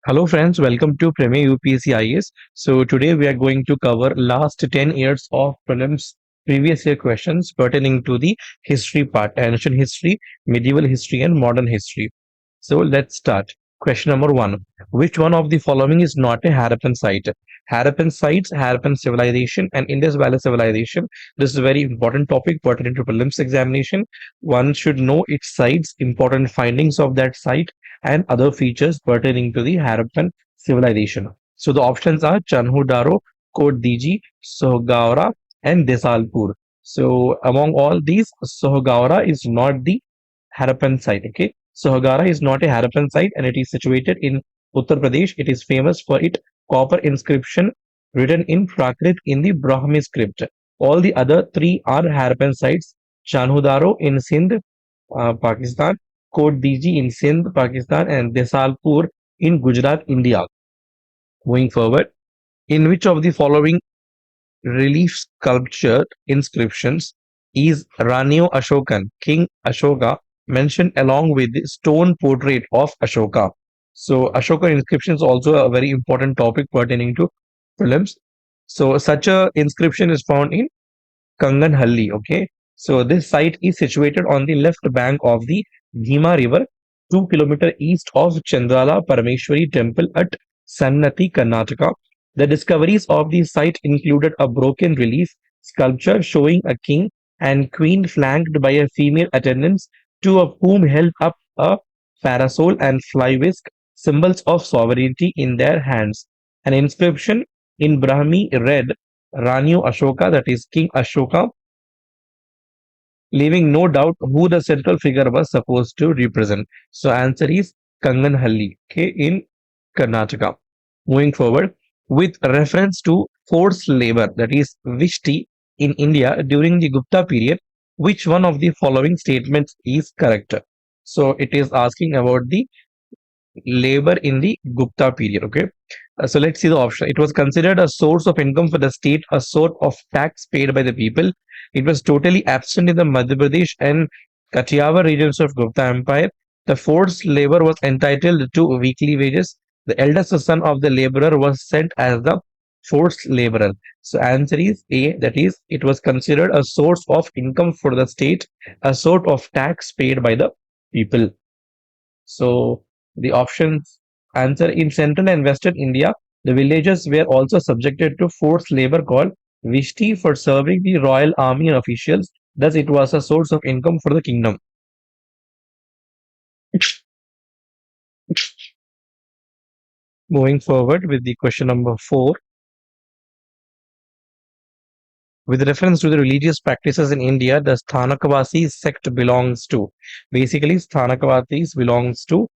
Hello friends, welcome to Premier UPSC. So today we are going to cover last 10 years of prelims previous year questions pertaining to the history part, ancient history, medieval history and modern history. So let's start. Question number 1. Which one of the following is not a Harappan site? Harappan sites, Harappan civilization and Indus Valley civilization. This is a very important topic pertaining to prelims examination. One should know its sites, important findings of that site and other features pertaining to the Harappan civilization. So the options are Chanhudaro, Kodiji, Sohgaura, and Desalpur. So among all these, Sohgaura is not the Harappan site. Okay, Sohgaura is not a Harappan site, and it is situated in Uttar Pradesh. It is famous for its copper inscription written in Prakrit in the Brahmi script. All the other three are Harappan sites. Chanhudaro in Sindh, Pakistan, Kot Diji in Sindh, Pakistan, and Desalpur in Gujarat, India. Moving forward, in which of the following relief sculpture inscriptions is Ranio Ashokan, King Ashoka, mentioned along with the stone portrait of Ashoka? So, Ashoka inscription is also a very important topic pertaining to prelims. So, such a inscription is found in Kanganhalli. Okay, so this site is situated on the left bank of the Bhima River, 2 kilometers east of Chandrala Parameshwari Temple at Sannati, Karnataka. The discoveries of the site included a broken relief sculpture showing a king and queen flanked by a female attendants, two of whom held up a parasol and fly whisk, symbols of sovereignty in their hands. An inscription in Brahmi read Ranyu Ashoka, that is King Ashoka, leaving no doubt who the central figure was supposed to represent. So answer is Kanganhalli, okay, in Karnataka. Moving forward, with reference to forced labor, that is Vishti, in India during the Gupta period, which one of the following statements is correct? So it is asking about the labor in the Gupta period. Okay, so let's see the option. It was considered a source of income for the state, a sort of tax paid by the people. It was totally absent in the Madhya Pradesh and Kathiawar regions of Gupta Empire. The forced labor was entitled to weekly wages. The eldest son of the laborer was sent as the forced laborer. So answer is A, that is, it was considered a source of income for the state, a sort of tax paid by the people. So the options answer in central and western India, the villagers were also subjected to forced labor called Vishti for serving the royal army and officials. Thus, it was a source of income for the kingdom. Moving forward with the question number 4. With reference to the religious practices in India, the Sthanakavasi sect belongs to. Basically, Sthanakavasis belongs to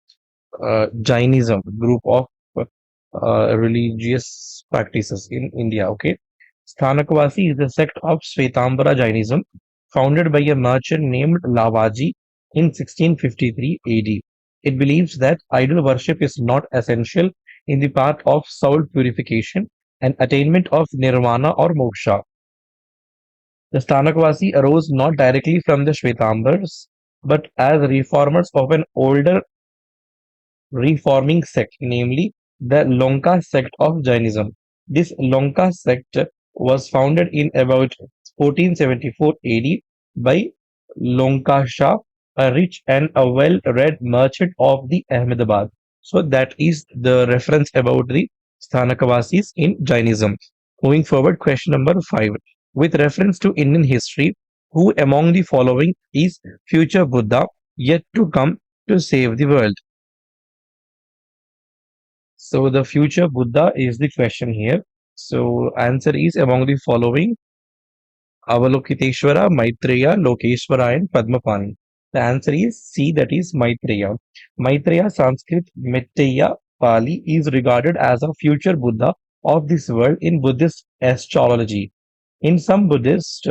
Jainism group of religious practices in India. Okay, Sthanakvasi is a sect of Svetambara Jainism founded by a merchant named Lavaji in 1653 AD. It believes that idol worship is not essential in the path of soul purification and attainment of nirvana or moksha. The Sthanakvasi arose not directly from the Shvetambars but as reformers of an older reforming sect, namely the Lonka sect of Jainism. This Lonka sect was founded in about 1474 AD by Lonka Shah, a rich and a well-read merchant of the Ahmedabad. So that is the reference about the Sthanakavasis in Jainism. Moving forward, question number 5. With reference to Indian history, who among the following is future Buddha yet to come to save the world? So the future Buddha is the question here. So answer is among the following: Avalokiteshvara, Maitreya, Lokeshvara, and Padmapani. The answer is C, that is Maitreya. Maitreya, Sanskrit Metteyya, Pali, is regarded as a future Buddha of this world in Buddhist astrology. In some Buddhist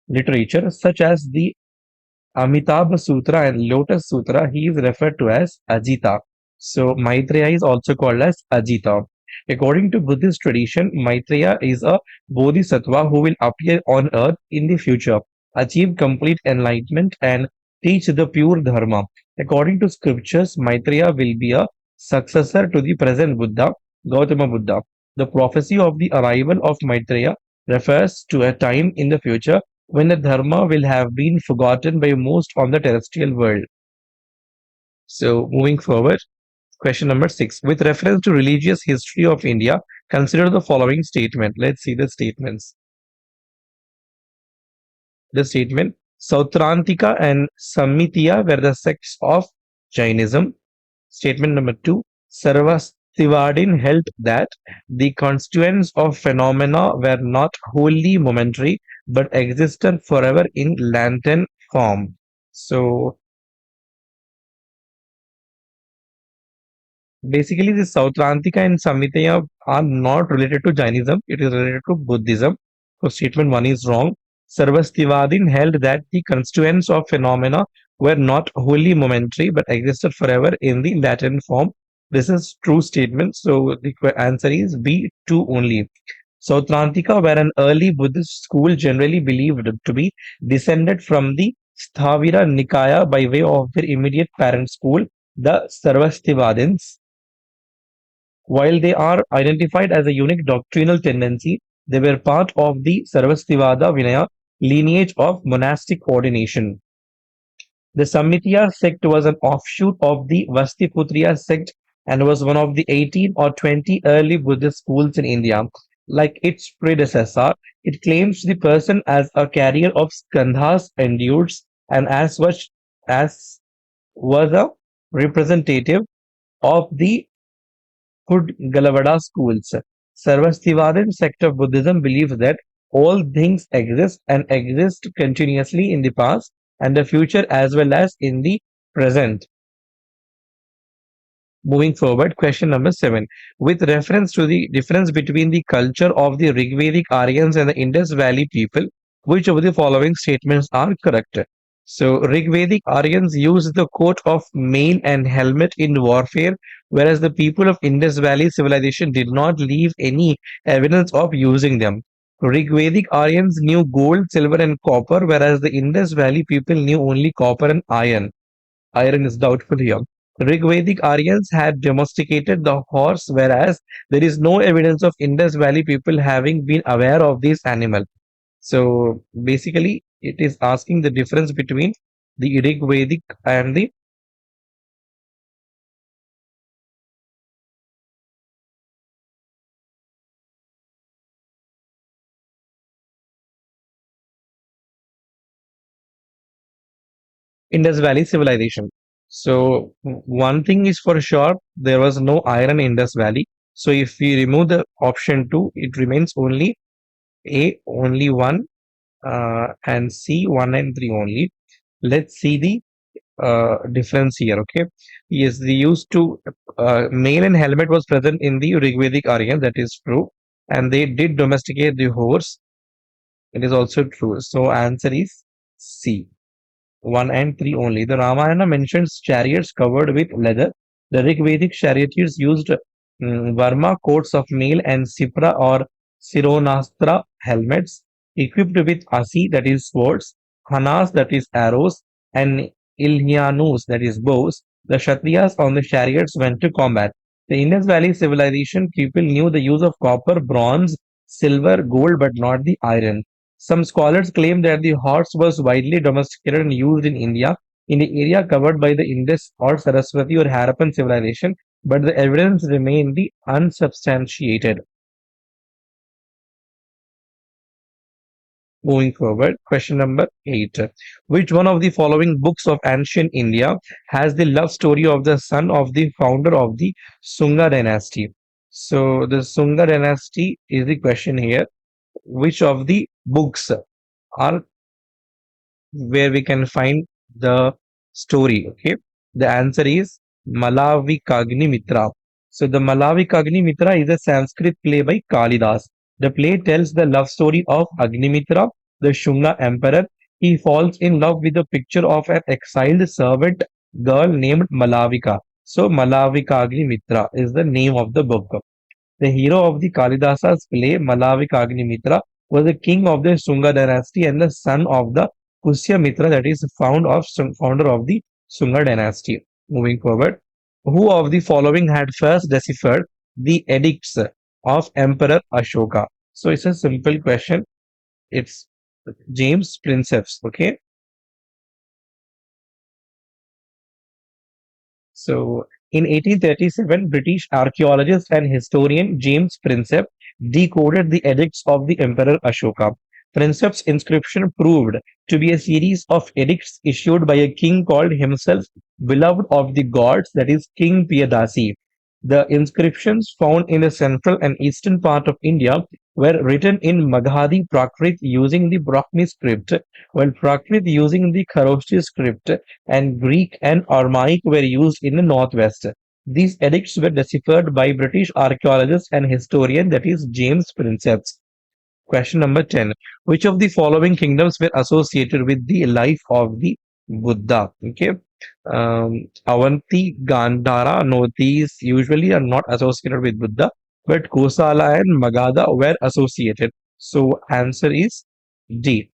literature, such as the Amitabha Sutra and Lotus Sutra, he is referred to as Ajita. So Maitreya is also called as Ajita. According to Buddhist tradition, Maitreya is a bodhisattva who will appear on earth in the future, achieve complete enlightenment, and teach the pure dharma. According to scriptures, Maitreya will be a successor to the present Buddha, Gautama Buddha. The prophecy of the arrival of Maitreya refers to a time in the future when the Dharma will have been forgotten by most on the terrestrial world. So, moving forward, question number 6. With reference to religious history of India, consider the following statement. Let's see the statements. The statement Sautrantika and Sammitya were the sects of Jainism. Statement number 2. Sarvastivadin held that the constituents of phenomena were not wholly momentary but existed forever in latent form. So, basically, the Sautrantika and Sammitaya are not related to Jainism, it is related to Buddhism. So, statement 1 is wrong. Sarvastivadin held that the constituents of phenomena were not wholly momentary but existed forever in the latent form. This is true statement. So, the answer is B2 only. Sautrantika were an early Buddhist school generally believed to be descended from the Sthavira Nikaya by way of their immediate parent school, the Sarvastivadins. While they are identified as a unique doctrinal tendency, they were part of the Sarvastivada Vinaya lineage of monastic ordination. The Sammitya sect was an offshoot of the Vastiputriya sect and was one of the 18 or 20 early Buddhist schools in India. Like its predecessor, it claims the person as a carrier of skandhas and dudes, and as such as was a representative of the Galavada schools. Sarvastivadin sect of Buddhism believes that all things exist and exist continuously in the past and the future as well as in the present. Moving forward, question number 7. With reference to the difference between the culture of the Rigvedic Aryans and the Indus Valley people, which of the following statements are correct? So, Rigvedic Aryans used the coat of mail and helmet in warfare, whereas the people of Indus Valley civilization did not leave any evidence of using them. Rigvedic Aryans knew gold, silver, and copper, whereas the Indus Valley people knew only copper and iron. Iron is doubtful here. Rigvedic Aryans had domesticated the horse, whereas there is no evidence of Indus Valley people having been aware of this animal. So basically, it is asking the difference between the Rigvedic and the Indus Valley civilization. So one thing is for sure, there was no iron in Indus Valley. So if we remove the option 2, it remains only A, only 1, and C, 1 and 3 only. Let's see the difference here. Okay, yes, they used to male and helmet was present in the Rigvedic Aryan, that is true, and they did domesticate the horse. It is also true. So answer is C. 1 and 3 only. The Ramayana mentions chariots covered with leather. The Rigvedic charioteers used Varma coats of mail and Sipra or Sironastra helmets equipped with Asi, that is swords, Hanas, that is arrows, and Ilhyanus, that is bows. The Kshatriyas on the chariots went to combat. The Indus Valley civilization people knew the use of copper, bronze, silver, gold, but not the iron. Some scholars claim that the horse was widely domesticated and used in India in the area covered by the Indus or Saraswati or Harappan civilization, but the evidence remained unsubstantiated. Moving forward, question number 8. Which one of the following books of ancient India has the love story of the son of the founder of the Sunga dynasty? So, the Sunga dynasty is the question here. Which of the books are where we can find the story? Okay, the answer is Malavi Kagni Mitra. So the Malavi Kagni Mitra is a Sanskrit play by Kalidas. The play tells the love story of Agnimitra, the Shunga emperor. He falls in love with a picture of an exiled servant girl named Malavika. So Malavika Mitra is the name of the book. The hero of the Kalidasa's play, Malavikagni was the king of the Sunga dynasty and the son of the Pusya Mitra, that is founder of the Sunga dynasty. Moving forward, Who of the following had first deciphered the edicts of Emperor Ashoka? So it's a simple question. It's James Princeps. Okay. So, in 1837, British archaeologist and historian James Prinsep decoded the edicts of the Emperor Ashoka. Prinsep's inscription proved to be a series of edicts issued by a king called himself beloved of the gods, that is, King Piyadasi. The inscriptions found in the central and eastern part of India were written in Maghadi Prakrit using the Brahmi script, while Prakrit using the Kharoshthi script, and Greek and Aramaic were used in the northwest. These edicts were deciphered by British archaeologist and historian, that is James Princeps. Question number 10. Which of the following kingdoms were associated with the life of the Buddha? Okay. Avanti, Gandhara, no, these usually are not associated with Buddha, but Kosala and Magadha were associated. So answer is D.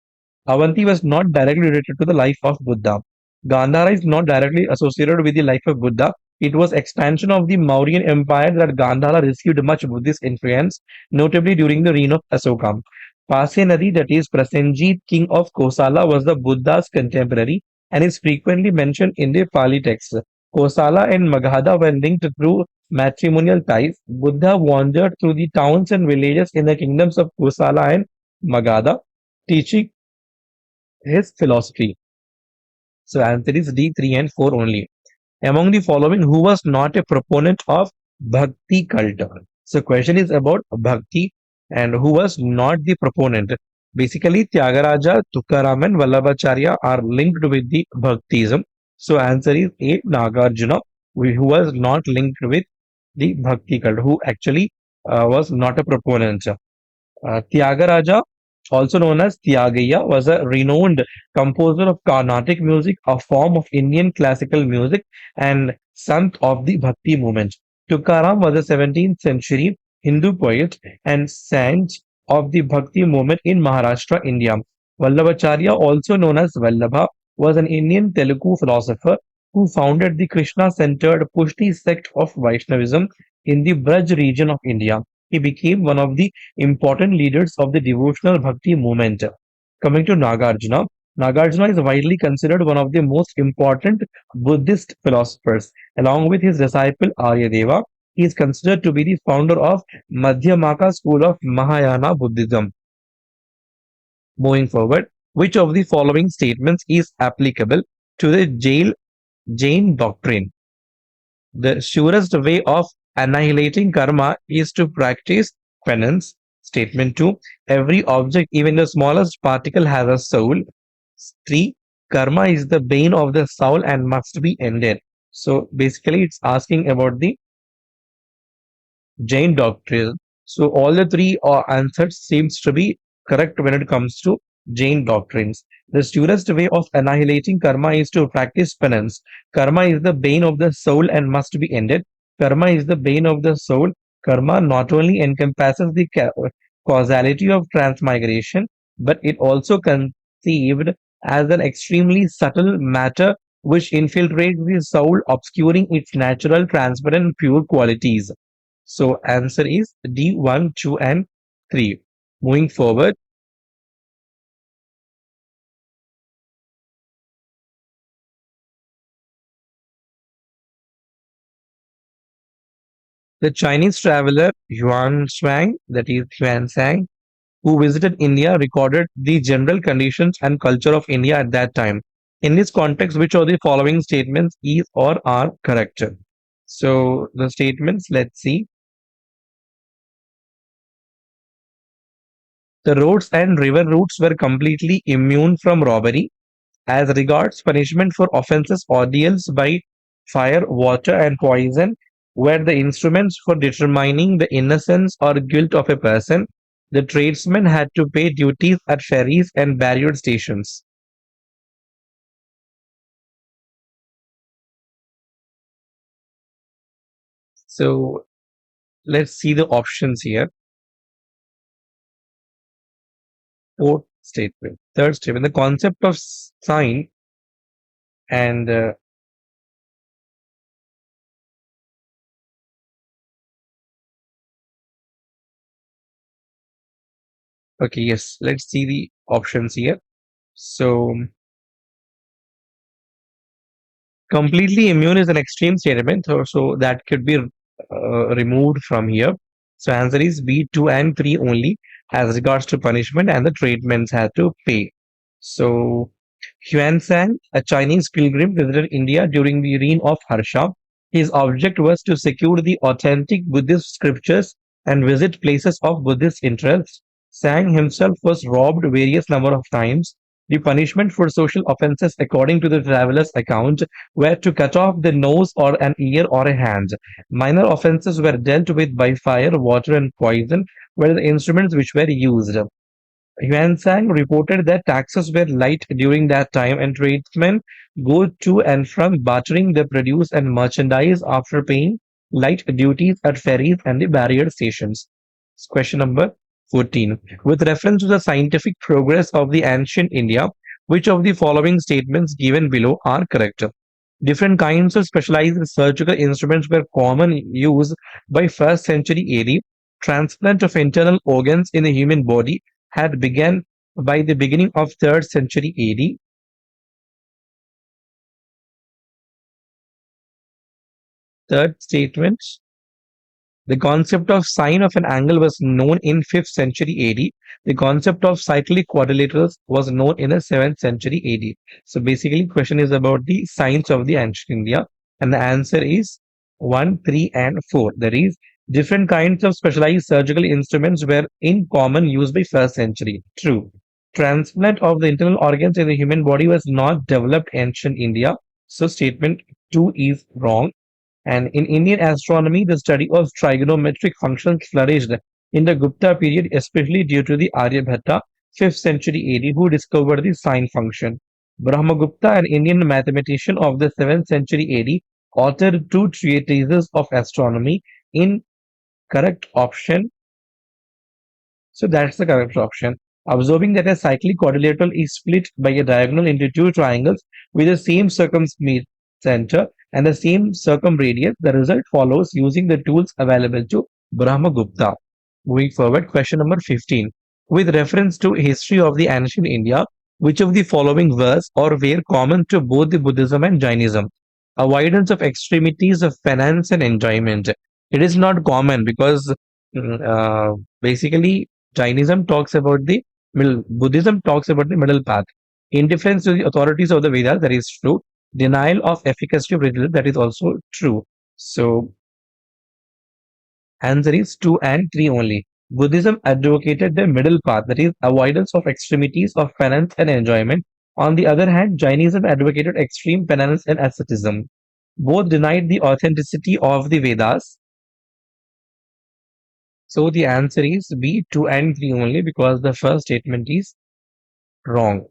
Avanti was not directly related to the life of Buddha. Gandhara is not directly associated with the life of Buddha. It was expansion of the Mauryan Empire that Gandhara received much Buddhist influence, notably during the reign of Asoka. Pasya that is Prasenjit, king of Kosala, was the Buddha's contemporary and is frequently mentioned in the Pali text. Kosala and Magadha were linked through matrimonial ties. Buddha wandered through the towns and villages in the kingdoms of Kosala and Magadha, teaching his philosophy. So answer is D, 3 and 4 only. Among the following, who was not a proponent of Bhakti cult? So question is about Bhakti and who was not the proponent. Basically, Tyagaraja, Tukaram and Vallabhacharya are linked with the Bhaktism. So answer is A, Nagarjuna, who was not linked with the Bhakti cult, who actually was not a proponent. Tyagaraja, also known as Tyagaya, was a renowned composer of Carnatic music, a form of Indian classical music, and sant of the Bhakti movement. Tukaram was a 17th century Hindu poet and saint of the Bhakti movement in Maharashtra, India. Vallabhacharya, also known as Vallabha, was an Indian Telugu philosopher who founded the Krishna-centered Pushti sect of Vaishnavism in the Braj region of India. He became one of the important leaders of the devotional bhakti movement. Coming to Nagarjuna, Nagarjuna is widely considered one of the most important Buddhist philosophers. Along with his disciple Aryadeva, he is considered to be the founder of Madhyamaka school of Mahayana Buddhism. Moving forward, which of the following statements is applicable to the Jain doctrine? The surest way of annihilating karma is to practice penance. Statement 2. Every object, even the smallest particle, has a soul. 3. Karma is the bane of the soul and must be ended. So basically, it's asking about the Jain doctrine. So all the three answers seems to be correct when it comes to Jain doctrines. The surest way of annihilating karma is to practice penance. Karma is the bane of the soul and must be ended. Karma is the bane of the soul. Karma not only encompasses the causality of transmigration, but it also conceived as an extremely subtle matter which infiltrates the soul, obscuring its natural, transparent, pure qualities. So answer is D, 1, 2, and 3. Moving forward, the Chinese traveler Yuan Shuang, that is Yuan Sang, who visited India, recorded the general conditions and culture of India at that time. In this context, which of the following statements is or are correct? So the statements, let's see. The roads and river routes were completely immune from robbery. As regards punishment for offences, ordeals by fire, water, and poison were the instruments for determining the innocence or guilt of a person. The tradesmen had to pay duties at ferries and barrier stations. So let's see the options here. Fourth statement. Third statement. The concept of sign and Okay, yes, let's see the options here. So, completely immune is an extreme statement, so that could be removed from here. So, answer is B, 2 and 3 only as regards to punishment and the treatments had to pay. So, Huan a Chinese pilgrim, visited India during the reign of Harsha. His object was to secure the authentic Buddhist scriptures and visit places of Buddhist interest. Sang himself was robbed various number of times. The punishment for social offences, according to the traveler's account, were to cut off the nose or an ear or a hand. Minor offences were dealt with by fire, water, and poison, were the instruments which were used. Yuan reported that taxes were light during that time and tradesmen go to and from bartering their produce and merchandise after paying light duties at ferries and the barrier stations. Question number 14. With reference to the scientific progress of the ancient India, which of the following statements given below are correct? Different kinds of specialized surgical instruments were common use by 1st century AD. Transplant of internal organs in the human body had begun by the beginning of 3rd century AD. Third statement, the concept of sine of an angle was known in 5th century AD. The concept of cyclic quadrilaterals was known in the 7th century AD. So basically, question is about the science of the ancient India, and the answer is 1, 3, and 4. That is, different kinds of specialized surgical instruments were in common use by 1st century. True. Transplant of the internal organs in the human body was not developed ancient India. So statement 2 is wrong. And in Indian astronomy, the study of trigonometric functions flourished in the Gupta period, especially due to the Aryabhatta, 5th century AD, who discovered the sine function. Brahmagupta, an Indian mathematician of the 7th century AD, authored two treatises of astronomy. In correct option, so that's the correct option. Observing that a cyclic quadrilateral is split by a diagonal into two triangles with the same circumcenter and the same circumradius, the result follows using the tools available to Brahmagupta. Moving forward, question number 15. With reference to history of the ancient India, which of the following was or were common to both the Buddhism and Jainism? Avoidance of extremities of penance and enjoyment. It is not common because basically Jainism talks about the middle, Buddhism talks about the middle path. Indifference to the authorities of the Vedas, that is true. Denial of efficacy of religion, that is also true. So, answer is 2 and 3 only. Buddhism advocated the middle path, that is, avoidance of extremities of penance and enjoyment. On the other hand, Jainism advocated extreme penance and asceticism. Both denied the authenticity of the Vedas. So, the answer is B, 2 and 3 only because the first statement is wrong.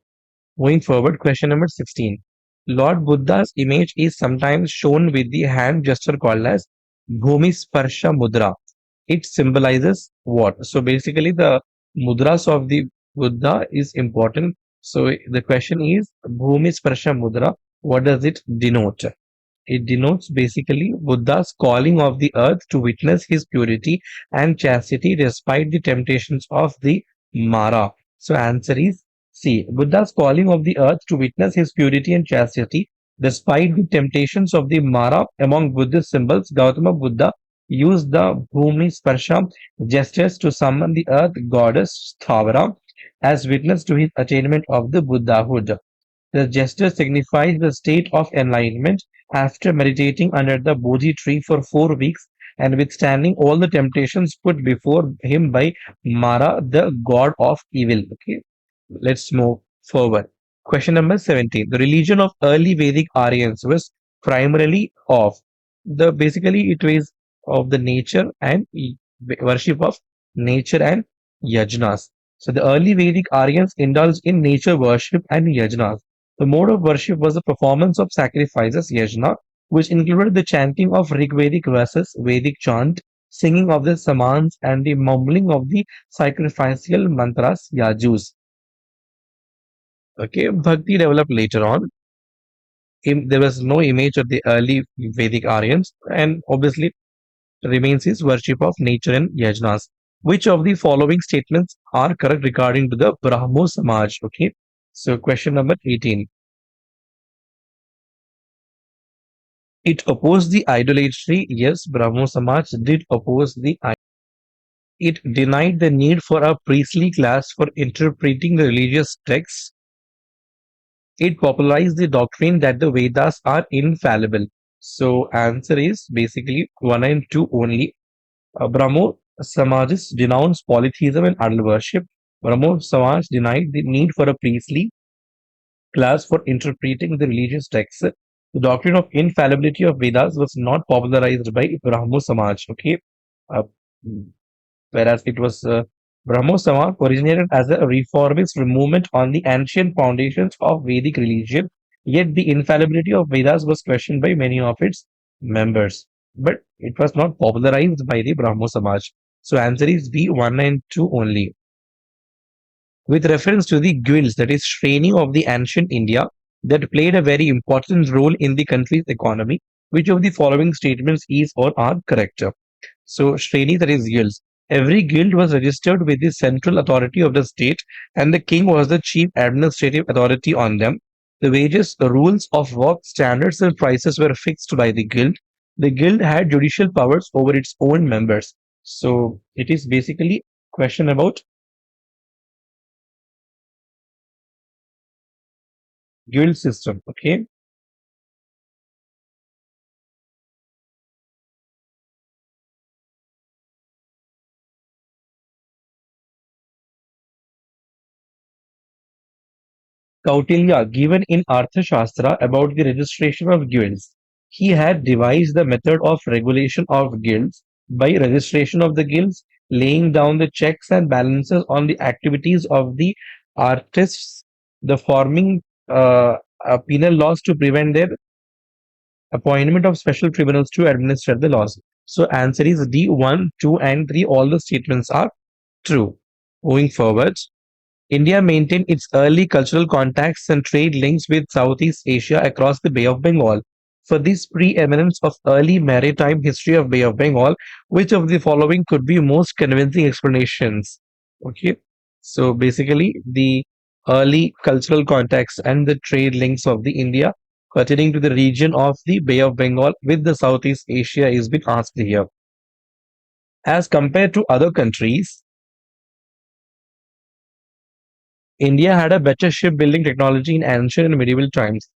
Moving forward, question number 16. Lord Buddha's image is sometimes shown with the hand gesture called as Bhumi Sparsha Mudra. It symbolizes what? So basically, the mudras of the Buddha is important. So the question is Bhumi Sparsha Mudra. What does it denote? It denotes basically Buddha's calling of the earth to witness his purity and chastity despite the temptations of the Mara. So answer is C. Buddha's calling of the earth to witness his purity and chastity despite the temptations of the Mara. Among Buddhist symbols, Gautama Buddha used the Bhumi Sparsha gestures to summon the earth goddess Sthavara as witness to his attainment of the Buddhahood. The gesture signifies the state of enlightenment after meditating under the Bodhi tree for 4 weeks and withstanding all the temptations put before him by Mara, the god of evil. Okay, let's move forward. Question number 17. The religion of early Vedic Aryans was primarily of the basically it was of the nature and worship of nature and yajnas. So the early Vedic Aryans indulged in nature worship and yajnas. The mode of worship was the performance of sacrifices, yajna, which included the chanting of Rigvedic verses, Vedic chant, singing of the samans, and the mumbling of the sacrificial mantras, yajus. Okay, Bhakti developed later on. There was no image of the early Vedic Aryans, and obviously remains his worship of nature and yajnas. Which of the following statements are correct regarding to the Brahmo Samaj? Okay. So question number 18. It opposed the idolatry. Yes, Brahmo Samaj did oppose the idolatry. It denied the need for a priestly class for interpreting the religious texts. It popularized the doctrine that the Vedas are infallible. So answer is basically 1 and 2 only. Brahmo Samajists denounced polytheism and idol worship. Brahmo Samaj denied the need for a priestly class for interpreting the religious texts. The doctrine of infallibility of Vedas was not popularized by Brahmo Samaj. Okay, uh, whereas it was Brahmo Samaj originated as a reformist movement on the ancient foundations of Vedic religion. Yet the infallibility of Vedas was questioned by many of its members, but it was not popularized by the Brahmo Samaj. So answer is B 1 and 2 only. With reference to the guilds, that is training of the ancient India, that played a very important role in the country's economy. Which of the following statements is or are correct? So, Shreni, that is guilds. Every guild was registered with the central authority of the state, and the king was the chief administrative authority on them. The wages, the rules of work, standards, and prices were fixed by the guild. The guild had judicial powers over its own members. So, it is basically question about guild system. Okay. Kautilya given in Arthashastra about the registration of guilds. He had devised the method of regulation of guilds by registration of the guilds, laying down the checks and balances on the activities of the artists, the forming penal laws to prevent their appointment of special tribunals to administer the laws. So answer is D 1, 2, and 3. All the statements are true. Moving forward. India maintained its early cultural contacts and trade links with Southeast Asia across the Bay of Bengal. For this preeminence of early maritime history of Bay of Bengal, which of the following could be most convincing explanations? Okay, so basically the early cultural contacts and the trade links of the India pertaining to the region of the Bay of Bengal with the Southeast Asia is being asked here. As compared to other countries, India had a better shipbuilding technology in ancient and medieval times.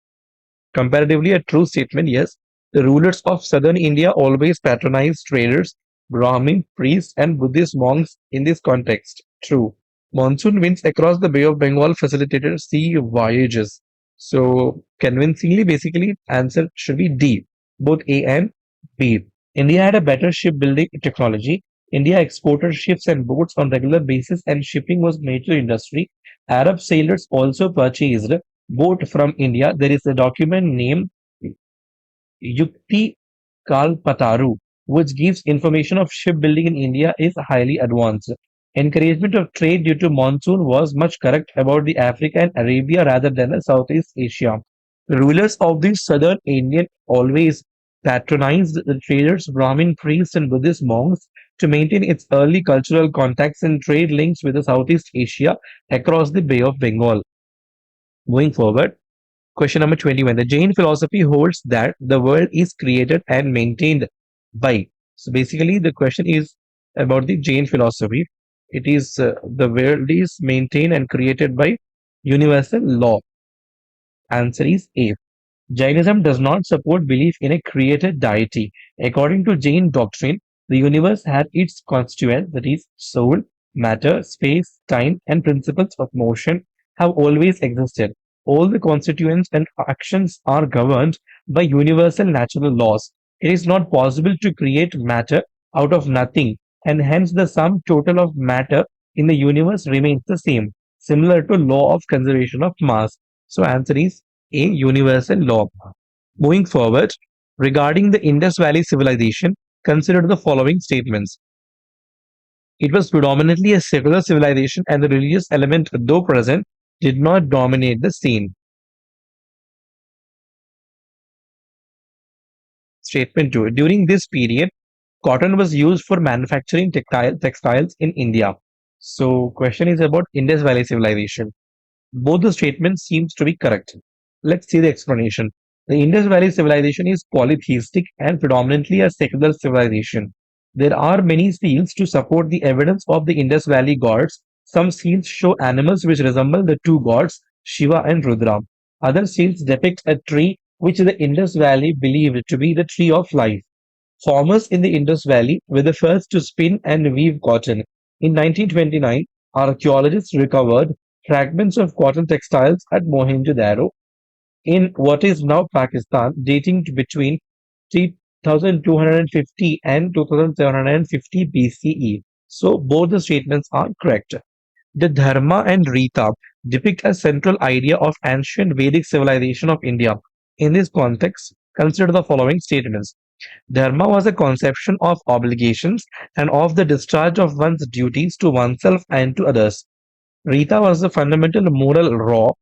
Comparatively, a true statement, yes. The rulers of southern India always patronized traders, Brahmin priests, and Buddhist monks in this context. True. Monsoon winds across the Bay of Bengal facilitated sea voyages. So, convincingly, basically, answer should be D, both A and B. India had a better shipbuilding technology. India exported ships and boats on regular basis, and shipping was major industry. Arab sailors also purchased boat from India. There is a document named Yukti Kalpataru, which gives information of shipbuilding in India is highly advanced. Encouragement of trade due to monsoon was much correct about the Africa and Arabia rather than the Southeast Asia. The rulers of the southern Indian always patronized the traders, Brahmin priests, and Buddhist monks to maintain its early cultural contacts and trade links with the Southeast Asia across the Bay of Bengal. Moving forward, question number 21. The Jain philosophy holds that the world is created and maintained by. So basically, the question is about the Jain philosophy. It is the world is maintained and created by universal law. Answer is A. Jainism does not support belief in a created deity. According to Jain doctrine, the universe had its constituents, that is, soul, matter, space, time, and principles of motion, have always existed. All the constituents and actions are governed by universal natural laws. It is not possible to create matter out of nothing, and hence the sum total of matter in the universe remains the same, similar to law of conservation of mass. So answer is A, universal law. Moving forward, regarding the Indus Valley civilization, consider the following statements. It was predominantly a secular civilization, and the religious element, though present, did not dominate the scene. Statement 2. During this period, Cotton was used for manufacturing textiles in India. So question is about Indus Valley civilization. Both the statements seems to be correct. Let's see the explanation. The Indus Valley civilization is polytheistic and predominantly a secular civilization. There are many seals to support the evidence of the Indus Valley gods. Some seals show animals which resemble the two gods, Shiva and Rudra. Other seals depict a tree which the Indus Valley believed to be the tree of life. Farmers in the Indus Valley were the first to spin and weave cotton. In 1929, archaeologists recovered fragments of cotton textiles at Mohenjo-daro in what is now Pakistan, dating to between 3250 and 2750 BCE. So both the statements are correct. The Dharma and Rita depict a central idea of ancient Vedic civilization of India. In this context, consider the following statements. Dharma was a conception of obligations and of the discharge of one's duties to oneself and to others. Rita was the fundamental moral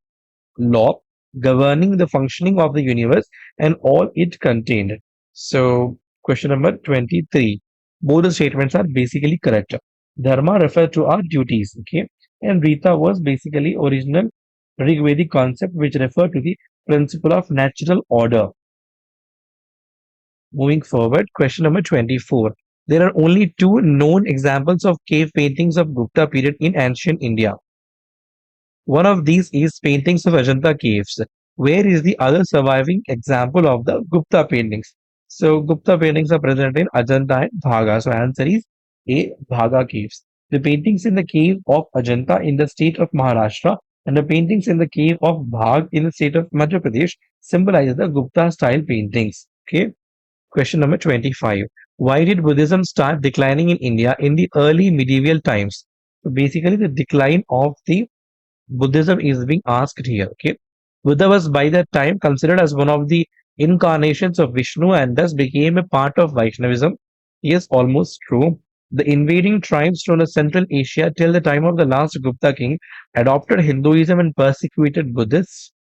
law governing the functioning of the universe and all it contained. So, question number 23. Both the statements are basically correct. Dharma refers to our duties, okay? And Rita was basically original Rigvedic concept which referred to the principle of natural order. Moving forward, question number 24. There are only two known examples of cave paintings of Gupta period in ancient India. One of these is paintings of Ajanta caves. Where is the other surviving example of the Gupta paintings? So Gupta paintings are present in Ajanta and Bhaga. So answer is A, Bhaga caves. The paintings in the cave of Ajanta in the state of Maharashtra and the paintings in the cave of Bhag in the state of Madhya Pradesh symbolize the Gupta style paintings. Okay. Question number 25. Why did Buddhism start declining in India in the early medieval times? So basically, the decline of the Buddhism is being asked here. Okay, Buddha was by that time considered as one of the incarnations of Vishnu and thus became a part of Vaishnavism. Yes, almost true. The invading tribes from the Central Asia till the time of the last Gupta king adopted Hinduism and persecuted Buddhists.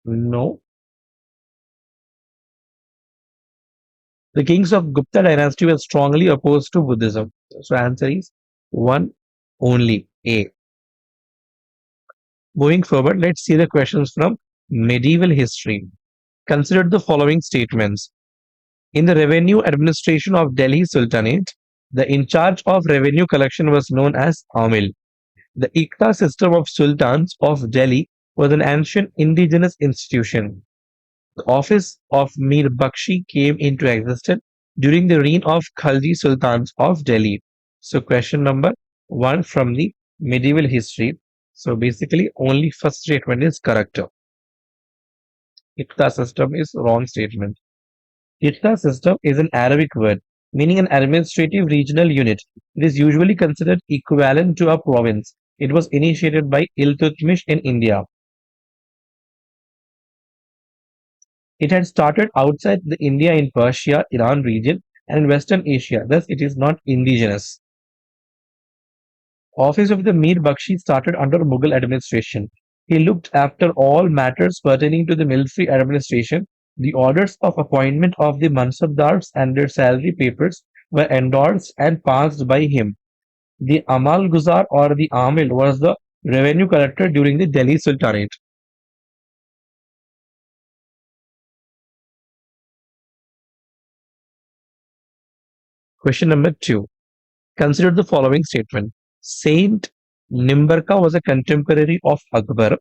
No. The kings of Gupta dynasty were strongly opposed to Buddhism. So answer is one only A. Moving forward, let's see the questions from medieval history. Consider the following statements. In the revenue administration of Delhi Sultanate, the in charge of revenue collection was known as Amil. The Ikta system of sultans of Delhi was an ancient indigenous institution. The office of Mir Bakshi came into existence during the reign of Khalji Sultans of Delhi. So question number 1 from the medieval history. So basically only first statement is correct. Ikta system is wrong statement. Ikta system is an Arabic word meaning an administrative regional unit. It is usually considered equivalent to a province. It was initiated by Iltutmish in India. It had started outside the India in Persia, Iran region, and in Western Asia. Thus, it is not indigenous. Office of the Mir Bakshi started under Mughal administration. He looked after all matters pertaining to the military administration. The orders of appointment of the Mansabdars and their salary papers were endorsed and passed by him. The Amal Guzar or the Amil was the revenue collector during the Delhi Sultanate. Question number 2. Consider the following statement. Saint Nimbarka was a contemporary of Akbar.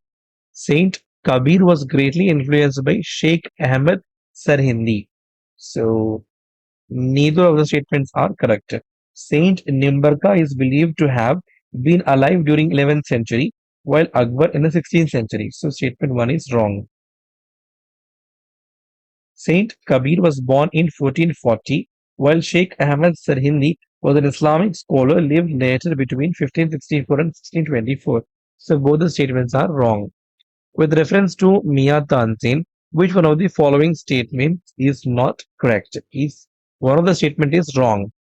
Saint Kabir was greatly influenced by Sheikh Ahmed Sarhindi. So, neither of the statements are correct. Saint Nimbarka is believed to have been alive during 11th century, while Akbar in the 16th century. So, statement 1 is wrong. Saint Kabir was born in 1440, while Sheikh Ahmed Sarhindi was an Islamic scholar lived later between 1564 and 1624. So both the statements are wrong. With reference to Mia Tanzin, which one of the following statements is not correct? Is one of the statement is wrong.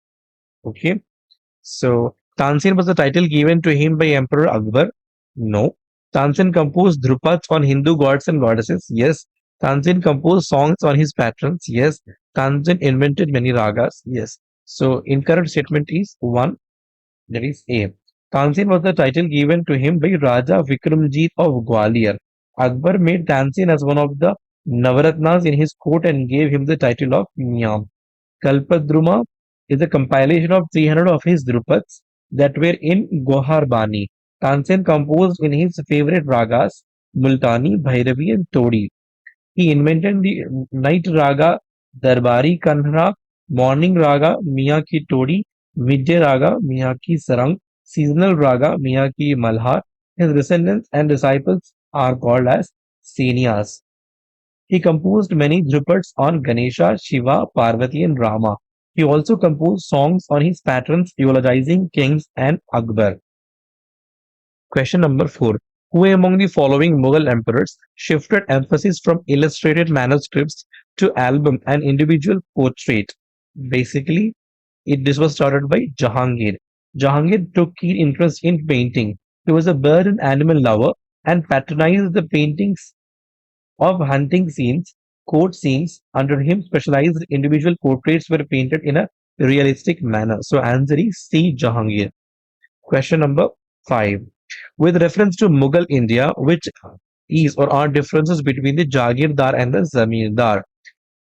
Okay. So Tanzin was the title given to him by Emperor Akbar. No. Tanzin composed Drupads on Hindu gods and goddesses. Yes. Tanzin composed songs on his patrons. Yes. Tanzin invented many ragas. Yes. So incorrect statement is one, that is A. Tansin was the title given to him by Raja Vikramjit of Gwalior. Akbar made Tansin as one of the Navaratnas in his court and gave him the title of Niyam. Kalpadruma is a compilation of 300 of his Drupads that were in Gohar Bani. Tansen composed in his favorite ragas, Multani, Bhairavi, and Todi. He invented the night raga, Darbari Kanhra, morning raga, Miya ki Todi, midday raga, Miya ki Sarang, seasonal raga, Miya ki Malhar. His descendants and disciples are called as Senias. He composed many Drupads on Ganesha, Shiva, Parvati, and Rama. He also composed songs on his patrons eulogizing kings and Akbar. Question number 4. Who among the following Mughal emperors shifted emphasis from illustrated manuscripts to album and individual portrait? Basically, this was started by Jahangir. Jahangir took keen interest in painting. He was a bird and animal lover and patronized the paintings of hunting scenes, court scenes. Under him, specialized individual portraits were painted in a realistic manner. So, answer is C. Jahangir. Question number 5. With reference to Mughal India, which is or are differences between the Jagirdar and the Zamindar?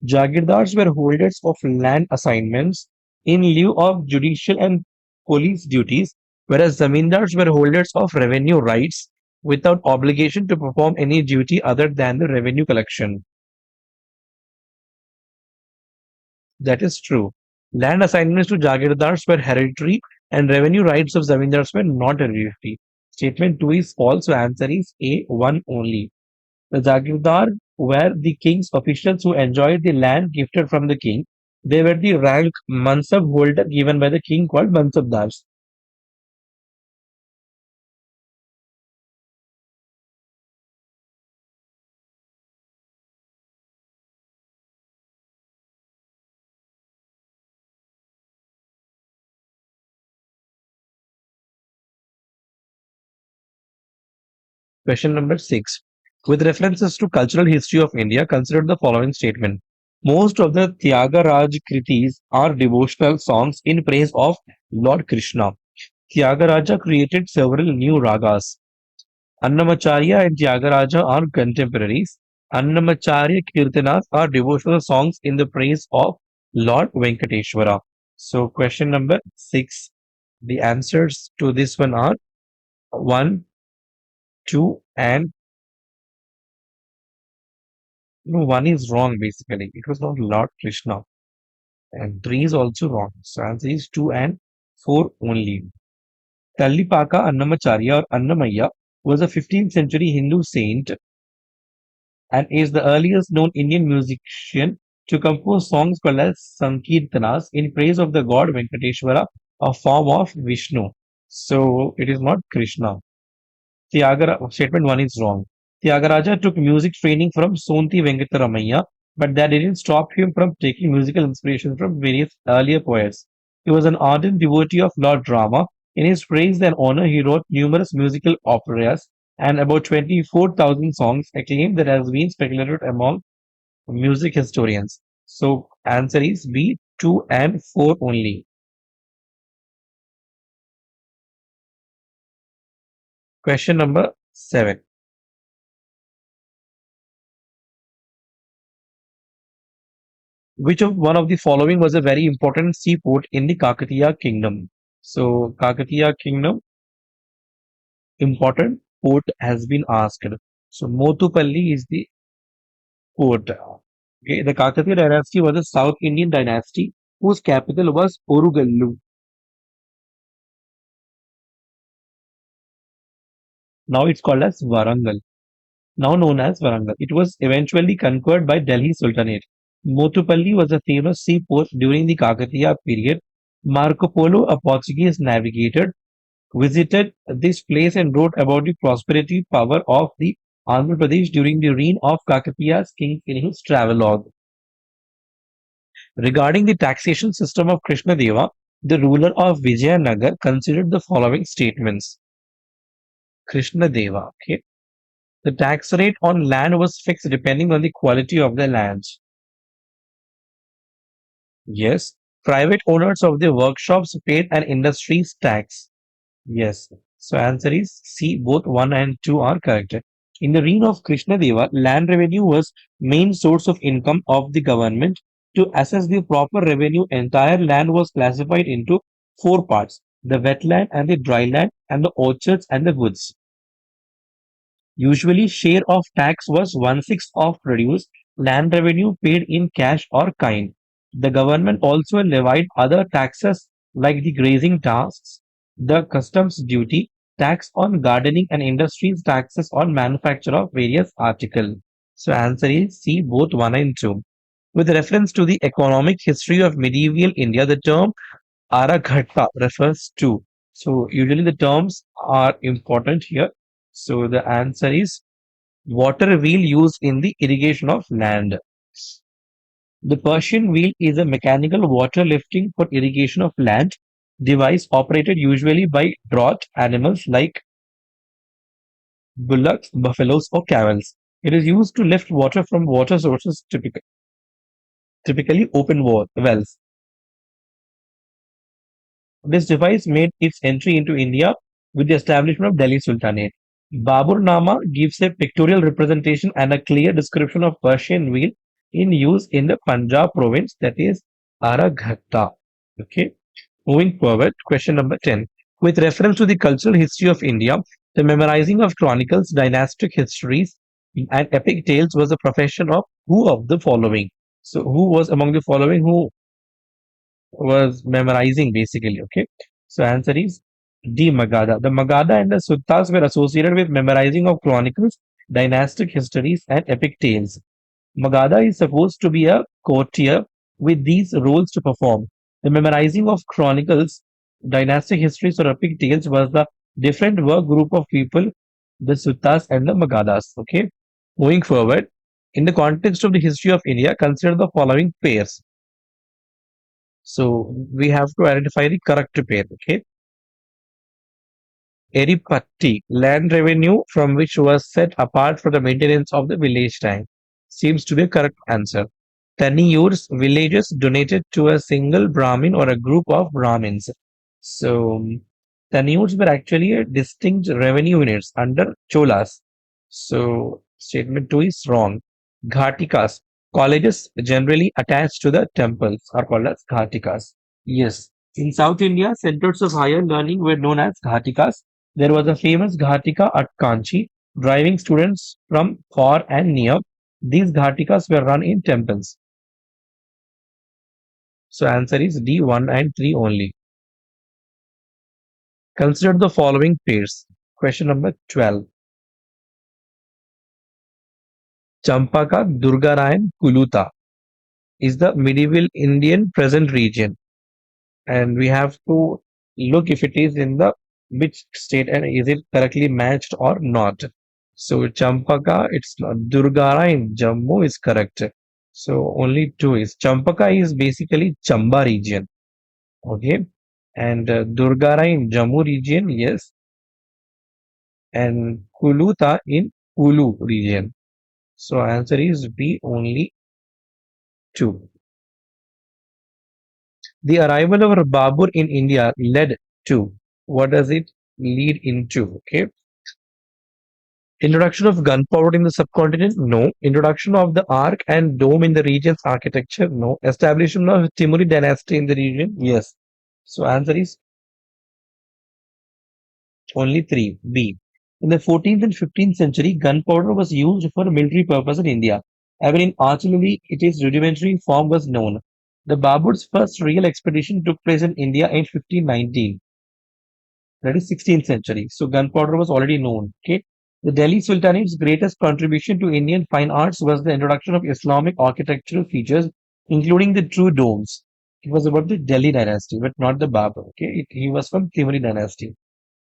Jagirdars were holders of land assignments in lieu of judicial and police duties, whereas Zamindars were holders of revenue rights without obligation to perform any duty other than the revenue collection. That is true. Land assignments to Jagirdars were hereditary and revenue rights of Zamindars were not hereditary. Statement 2 is false, so answer is A, 1 only. The Jagirdar were the king's officials who enjoyed the land gifted from the king. They were the rank Mansab holder given by the king called Mansabdars. Question number 6. With references to cultural history of India, consider the following statement. Most of the Tyagaraja Kritis are devotional songs in praise of Lord Krishna. Tyagaraja created several new ragas. Annamacharya and Tyagaraja are contemporaries. Annamacharya Kirtanas are devotional songs in the praise of Lord Venkateshwara. So, question number 6. The answers to this one are 1, 2, and no, 1 is wrong basically. It was not Lord Krishna. And 3 is also wrong. So, answer is 2 and 4 only. Tallipaka Annamacharya or Annamaya was a 15th century Hindu saint and is the earliest known Indian musician to compose songs called as Sankirtanas in praise of the god Venkateshwara, a form of Vishnu. So it is not Krishna. Statement 1 is wrong. Tyagaraja took music training from Sonti Venkataramaya, but that didn't stop him from taking musical inspiration from various earlier poets. He was an ardent devotee of Lord Rama. In his praise and honor, he wrote numerous musical operas and about 24,000 songs, a claim that has been speculated among music historians. So, answer is B, 2 and 4 only. Question number 7. Which of one of the following was a very important seaport in the Kakatiya kingdom? So, Kakatiya kingdom, important port has been asked. So, Motupalli is the port. Okay, the Kakatiya dynasty was a South Indian dynasty whose capital was Orugallu. Now it's called as Varangal. Now known as Varangal. It was eventually conquered by Delhi Sultanate. Motupalli was a famous seaport during the Kakatiya period. Marco Polo, a Portuguese navigator, visited this place and wrote about the prosperity power of the Andhra Pradesh during the reign of Kakatiya's king in his travelogue. Regarding the taxation system of Krishnadeva, the ruler of Vijayanagar considered the following statements. Krishnadeva, okay. The tax rate on land was fixed depending on the quality of the lands. Yes. Private owners of the workshops paid an industry's tax. Yes. So answer is C. Both 1 and 2 are correct. In the reign of Krishnadeva, land revenue was main source of income of the government. To assess the proper revenue, entire land was classified into four parts: the wetland and the dry land, and the orchards and the woods. Usually, share of tax was one-sixth of produce land revenue paid in cash or kind. The government also levied other taxes like the grazing taxes, the customs duty, tax on gardening and industries, taxes on manufacture of various articles. So answer is C, both 1 and 2. With reference to the economic history of medieval India, the term Araghatta refers to. So usually the terms are important here. So the answer is water wheel used in the irrigation of land. The Persian wheel is a mechanical water lifting for irrigation of land device operated usually by draught animals like bullocks, buffaloes, or camels. It is used to lift water from water sources, typically open wells. This device made its entry into India with the establishment of Delhi Sultanate. Babur Nama gives a pictorial representation and a clear description of Persian wheel in use in the Punjab province, that is Araghatta. Okay. Moving forward, question number 10. With reference to the cultural history of India, the memorizing of chronicles, dynastic histories, and epic tales was a profession of who of the following? So, who was among the following who was memorizing basically? Okay. So, answer is D. Magadha. The Magadha and the Suttas were associated with memorizing of chronicles, dynastic histories, and epic tales. Magadha is supposed to be a courtier with these roles to perform. The memorizing of chronicles, dynastic histories, or epic tales was the different work group of people, the Suttas and the Magadhas. Okay. Moving forward, in the context of the history of India, consider the following pairs. So we have to identify the correct pair. Okay. Eripatti, land revenue from which was set apart for the maintenance of the village tank, seems to be a correct answer. Taniyurs, villages donated to a single Brahmin or a group of Brahmins. So, Taniyurs were actually a distinct revenue units under Cholas. So, statement 2 is wrong. Ghatikas, colleges generally attached to the temples are called as Ghatikas. Yes, in South India, centers of higher learning were known as Ghatikas. There was a famous Ghatika at Kanchi, driving students from far and near. These Ghatikas were run in temples. So answer is D, 1 and 3 only. Consider the following pairs. Question number 12. Champaka, Durgarayan, Kuluta is the medieval Indian present region. And we have to look if it is in the which state and is it correctly matched or not. So Champaka, it's not. Durgara in Jammu is correct. So only two is Champaka is basically Chamba region. Okay. And Durgara in Jammu region, yes. And Kuluta in Kulu region. So answer is B, only two. The arrival of Babur in India led to, what does it lead into? Okay. Introduction of gunpowder in the subcontinent? No. Introduction of the arc and dome in the region's architecture? No. Establishment of Timurid dynasty in the region? Yes. So answer is only three. B. In the 14th and 15th century, gunpowder was used for military purpose in India. Even in artillery, its rudimentary form was known. The Babur's first real expedition took place in India in 1519. That is 16th century. So gunpowder was already known. Okay. The Delhi Sultanate's greatest contribution to Indian fine arts was the introduction of Islamic architectural features, including the true domes. It was about the Delhi dynasty, but not the Babur. Okay. He was from Timurid dynasty.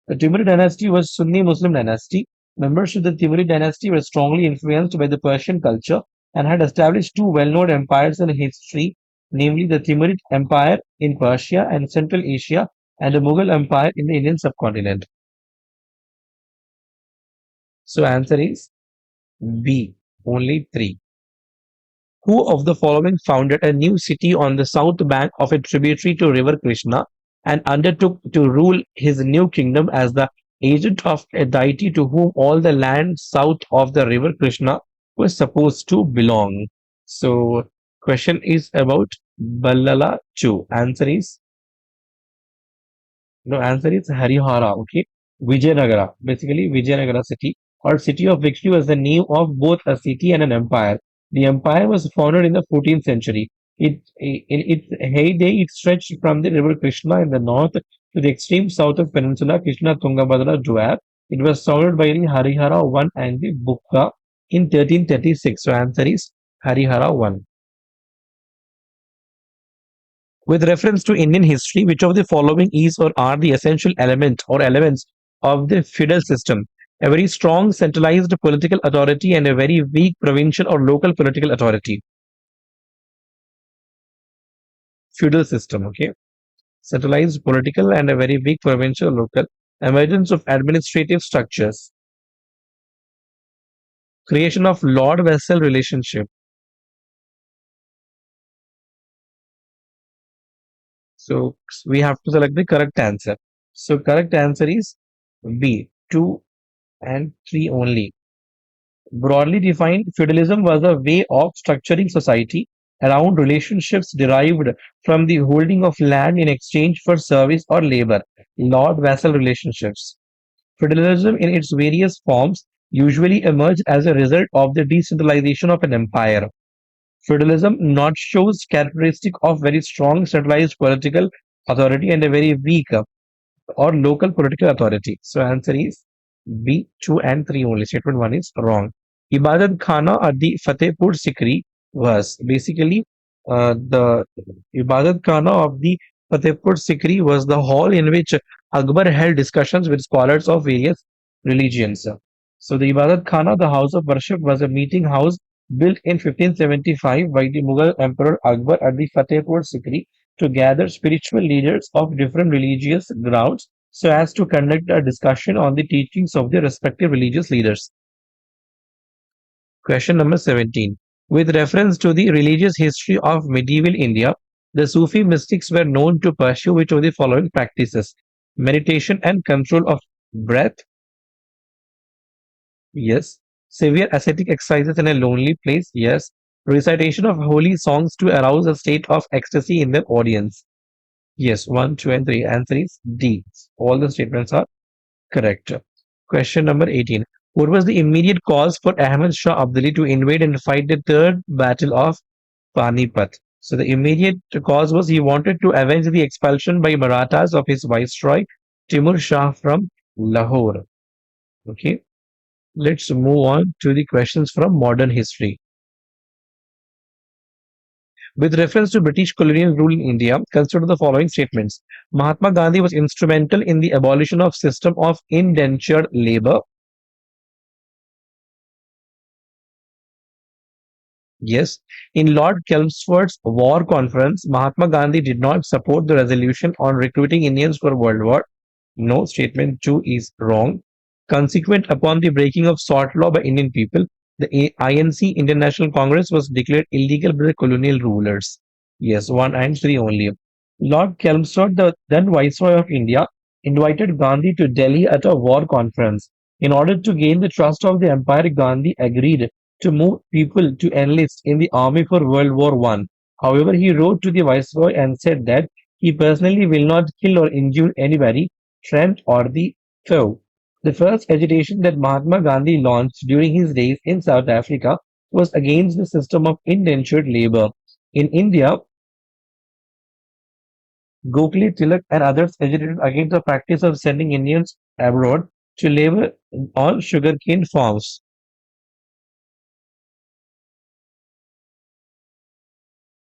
The Timurid dynasty was Sunni Muslim dynasty. Members of the Timurid dynasty were strongly influenced by the Persian culture and had established two well-known empires in history, namely the Timurid Empire in Persia and Central Asia and the Mughal Empire in the Indian subcontinent. So answer is B, only three. Who of the following founded a new city on the south bank of a tributary to River Krishna and undertook to rule his new kingdom as the agent of a deity to whom all the land south of the River Krishna was supposed to belong? So, question is about Ballala Chu. Answer is no, answer is Harihara. Okay, Vijayanagara. Basically, Vijayanagara city or city of victory was the name of both a city and an empire. The empire was founded in the 14th century. In its heyday, it stretched from the river Krishna in the north to the extreme south of peninsula Krishna Tungabhadra Jwar. It was founded by the Harihara I and the Bukka in 1336. So, answer is Harihara I. With reference to Indian history, which of the following is or are the essential element or elements of the feudal system? A very strong centralized political authority and a very weak provincial or local political authority. Feudal system, okay? Centralized political and a very weak provincial local. Emergence of administrative structures. Creation of lord-vassal relationship. So we have to select the correct answer. So correct answer is B, 2 and 3 only. Broadly defined, feudalism was a way of structuring society around relationships derived from the holding of land in exchange for service or labor, lord vassal relationships. Feudalism in its various forms usually emerged as a result of the decentralization of an empire. Feudalism not shows characteristic of very strong centralized political authority and a very weak or local political authority. So answer is B, 2 and 3 only. Statement 1 is wrong. Ibadat Khana at the Fatehpur Sikri was basically the Ibadat Khana of the Fatehpur Sikri was the hall in which Akbar held discussions with scholars of various religions. So the Ibadat Khana, the house of worship, was a meeting house built in 1575 by the Mughal Emperor Akbar at the Fatehpur Sikri to gather spiritual leaders of different religious grounds so as to conduct a discussion on the teachings of their respective religious leaders. Question number 17. With reference to the religious history of medieval India, the Sufi mystics were known to pursue which of the following practices? Meditation and control of breath? Yes. Severe ascetic exercises in a lonely place? Yes. Recitation of holy songs to arouse a state of ecstasy in the audience? Yes, 1, 2, and 3. Answer is D. All the statements are correct. Question number 18. What was the immediate cause for Ahmad Shah Abdali to invade and fight the third battle of Panipat? So the immediate cause was he wanted to avenge the expulsion by Marathas of his viceroy Timur Shah from Lahore. Okay, let's move on to the questions from modern history. With reference to British colonial rule in India, consider the following statements. Mahatma Gandhi was instrumental in the abolition of system of indentured labor. Yes. In Lord Chelmsford's war conference, Mahatma Gandhi did not support the resolution on recruiting Indians for World War. No, statement 2 is wrong. Consequent upon the breaking of salt law by Indian people, the INC Indian National Congress was declared illegal by the colonial rulers. Yes, 1 and 3 only. Lord Chelmsford, the then Viceroy of India, invited Gandhi to Delhi at a war conference. In order to gain the trust of the empire, Gandhi agreed to move people to enlist in the army for World War One. However, he wrote to the Viceroy and said that he personally will not kill or injure anybody, friend or the foe. The first agitation that Mahatma Gandhi launched during his days in South Africa was against the system of indentured labor. In India, Gokhale, Tilak, and others agitated against the practice of sending Indians abroad to labor on sugarcane farms.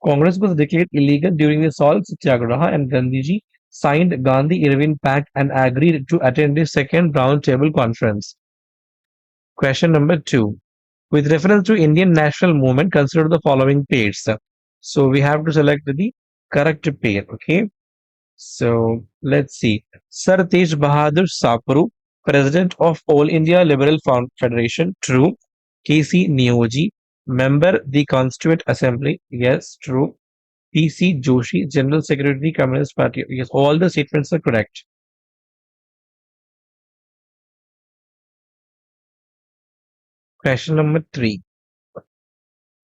Congress was declared illegal during the Salt Satyagraha, and Gandhiji signed Gandhi-Irvine Pact and agreed to attend the second round table conference. Question number 2. With reference to Indian national movement, consider the following pairs. So we have to select the correct pair. Okay. So let's see. Sir Tej Bahadur Sapru, President of All India Liberal Federation, true. KC Neoji, Member the Constituent Assembly. Yes, true. PC Joshi, General Secretary, Communist Party. Yes, all the statements are correct. Question number 3.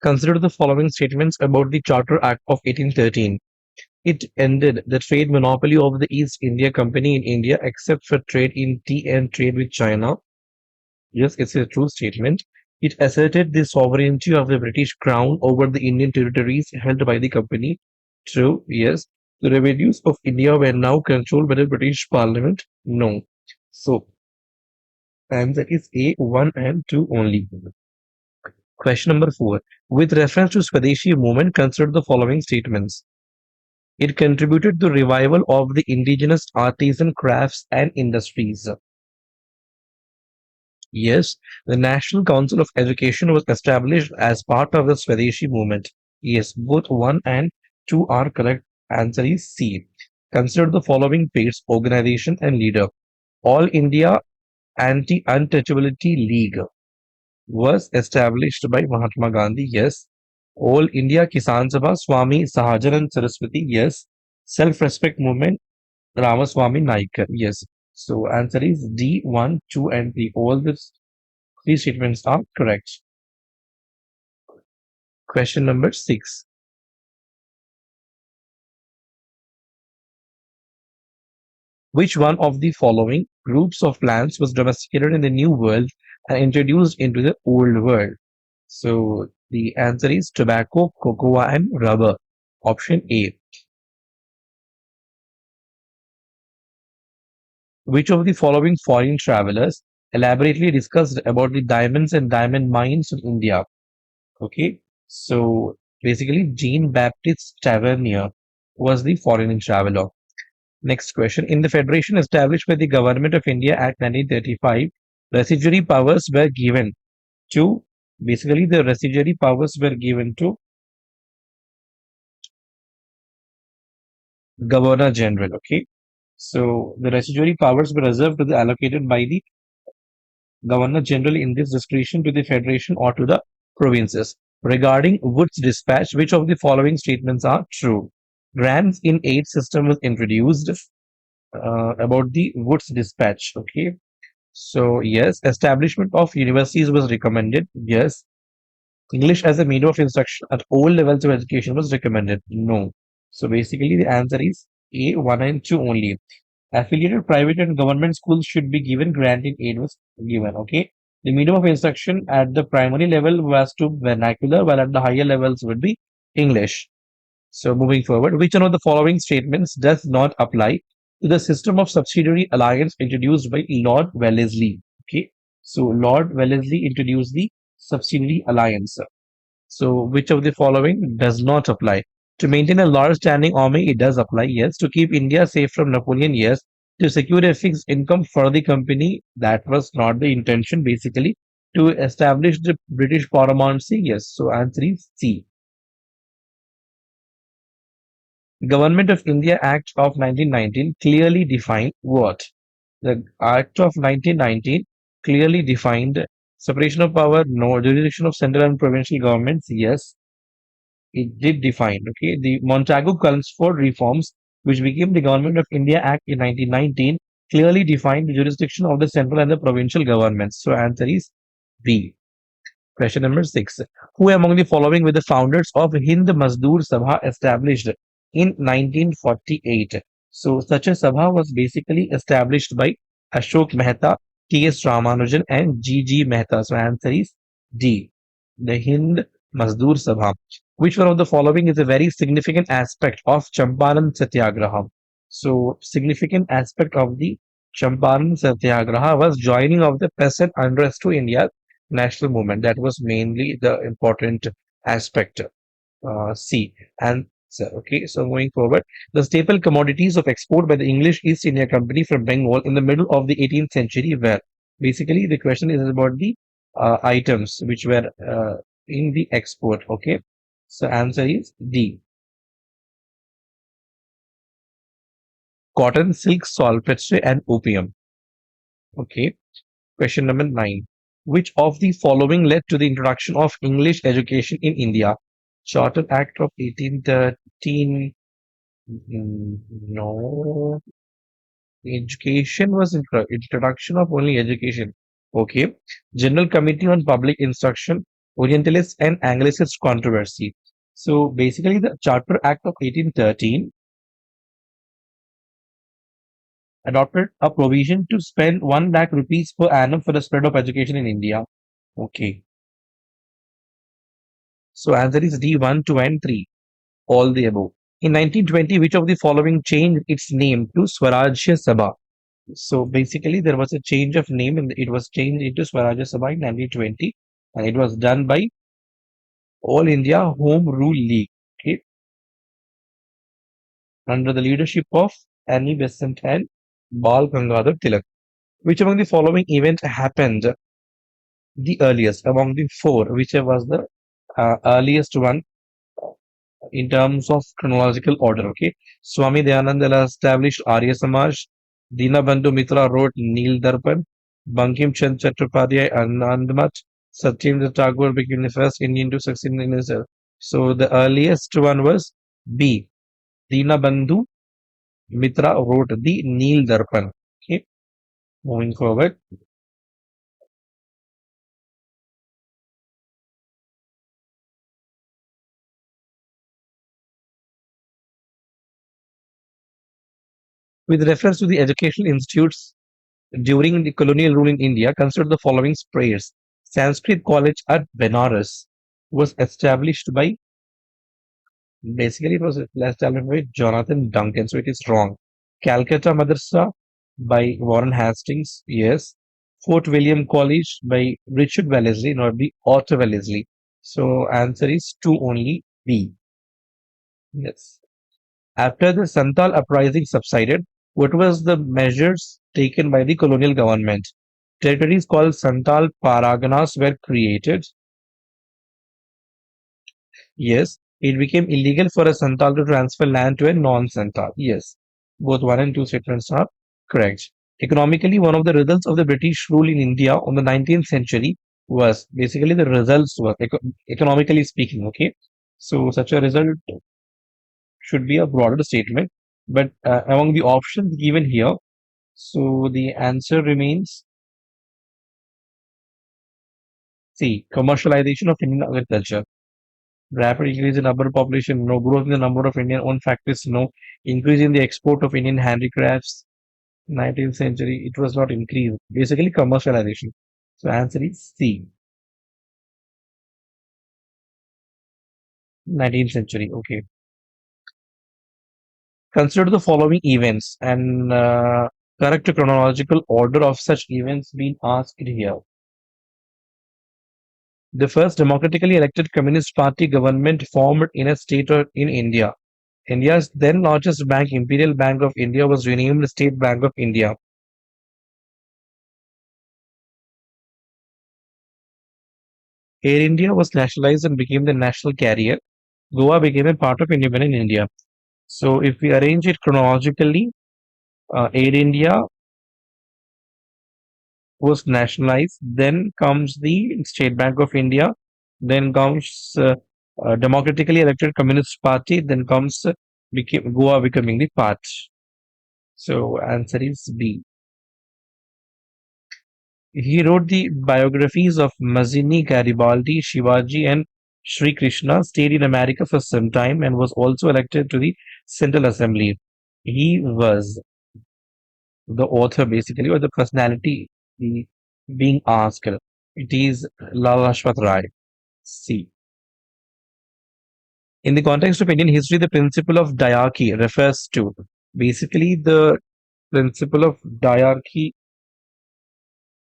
Consider the following statements about the Charter Act of 1813. It ended the trade monopoly of the East India Company in India except for trade in tea and trade with China. Yes, it's a true statement. It asserted the sovereignty of the British Crown over the Indian territories held by the company. True, yes. The revenues of India were now controlled by the British Parliament. No. So, answer is A, 1 and 2 only. Question number 4. With reference to Swadeshi movement, consider the following statements. It contributed to revival of the indigenous artisan crafts and industries. Yes, the National Council of Education was established as part of the Swadeshi movement. Yes, both 1 and 2 are correct. Answer is C. Consider the following page, organization and leader. All India Anti-Untouchability League was established by Mahatma Gandhi. Yes. All India Kisan Sabha, Swami Sahajanand Saraswati. Yes. Self-respect movement, Ramaswamy Naikar. Yes. So answer is D, 1, 2 and 3. All these three statements are correct. Question number 6. Which one of the following groups of plants was domesticated in the New World and introduced into the Old World? So the answer is tobacco, cocoa, and rubber. Option A. Which of the following foreign travelers elaborately discussed about the diamonds and diamond mines in India? Okay, so basically, Jean Baptiste Tavernier was the foreign traveler. Next question. In the federation established by the Government of India Act 1935, residuary powers were given to, basically, the residuary powers were given to Governor General. Okay, so the residuary powers were reserved to the allocated by the Governor General in this discretion to the Federation or to the provinces. Regarding Wood's dispatch, which of the following statements are true? Grants in aid system was introduced about the Wood's dispatch. Okay, so yes, establishment of universities was recommended. Yes, English as a medium of instruction at all levels of education was recommended. No. So basically, the answer is A, 1 and 2 only. Affiliated private and government schools should be given granting aid was given. Okay. The medium of instruction at the primary level was to vernacular, while at the higher levels would be English. So moving forward, which one of the following statements does not apply to the system of subsidiary alliance introduced by Lord Wellesley? Okay. So Lord Wellesley introduced the subsidiary alliance. So, which of the following does not apply? To maintain a large standing army, it does apply, yes. To keep India safe from Napoleon, yes. To secure a fixed income for the company, that was not the intention, basically. To establish the British paramountcy, yes. So, answer is C. Government of India Act of 1919 clearly defined what? The Act of 1919 clearly defined separation of power, no. Jurisdiction of central and provincial governments, yes. It did define, okay, the Montagu-Chelmsford reforms, which became the Government of India Act in 1919, clearly defined the jurisdiction of the central and the provincial governments. So answer is B. Question number 6. Who among the following were the founders of Hind Mazdoor Sabha established in 1948? So such a Sabha was basically established by Ashok Mehta, T.S. Ramanujan and G.G. Mehta. So answer is D. The Hind Mazdoor Sabha. Which one of the following is a very significant aspect of Champaran Satyagraha? So significant aspect of the Champaran Satyagraha was joining of the peasant unrest to India national movement. That was mainly the important aspect. C. And so, okay, so moving forward, the staple commodities of export by the English East India Company from Bengal in the middle of the 18th century were basically the question is about the items which were in the export. Okay, so answer is D. Cotton, silk, saltpetre, and opium. Okay, question number 9. Which of the following led to the introduction of English education in India? Charter Act of 1813. No. Education was introduction of only education. Okay. General Committee on Public Instruction, Orientalist and Anglicist controversy. So basically, the Charter Act of 1813 adopted a provision to spend 1 lakh rupees per annum for the spread of education in India. Okay. So answer is D 1, 2, and 3. All the above. In 1920, which of the following changed its name to Swarajya Sabha? So basically, there was a change of name and it was changed into Swarajya Sabha in 1920, and it was done by All India Home Rule League, okay, under the leadership of Annie Besant and Bal Gangadhar Tilak. Which among the following events happened the earliest among the four? Whichever was the earliest one in terms of chronological order. Okay, Swami Dayananda established Arya Samaj. Dinabandhu Mitra wrote Neel Darpan. Bankim Chand Chattopadhyay Anandmat. Satyendra Tagore became the first Indian to succeed in his. So the earliest one was B. Dinabandhu Mitra wrote the Neel Darpan. Okay, moving forward. With reference to the educational institutes during the colonial rule in India, consider the following prayers. Sanskrit College at Benares was established by, basically, it was established by Jonathan Duncan, so it is wrong. Calcutta Madrasa by Warren Hastings, yes. Fort William College by Richard Wellesley, not the Otto Wellesley. So answer is 2 only, B. Yes. After the Santal uprising subsided, what was the measures taken by the colonial government? Territories called Santal Paraganas were created. Yes, it became illegal for a Santal to transfer land to a non-Santal. Yes, both 1 and 2 statements are correct. Economically, one of the results of the British rule in India on the 19th century was, basically, the results were economically speaking. Okay, so such a result should be a broader statement, but among the options given here, so the answer remains C. Commercialization of Indian agriculture. Rapid increase in urban population, no. Growth in the number of Indian owned factories, no. Increase in the export of Indian handicrafts. 19th century, it was not increased. Basically, commercialization. So answer is C. 19th century. Okay. Consider the following events and correct chronological order of such events being asked here. The first democratically elected Communist Party government formed in a state in India. India's then largest bank, Imperial Bank of India, was renamed State Bank of India. Air India was nationalized and became the national carrier. Goa became a part of independent India. So, if we arrange it chronologically, Air India was nationalized. Then comes the State Bank of India. Then comes democratically elected Communist Party. Then comes Goa becoming the part. So, answer is B. He wrote the biographies of Mazzini, Garibaldi, Shivaji, and Sri Krishna, stayed in America for some time, and was also elected to the Central Assembly. He was the author, basically, or the personality being asked. It is Lala Lajpat Rai. C. In the context of Indian history, the principle of diarchy refers to, basically, the principle of diarchy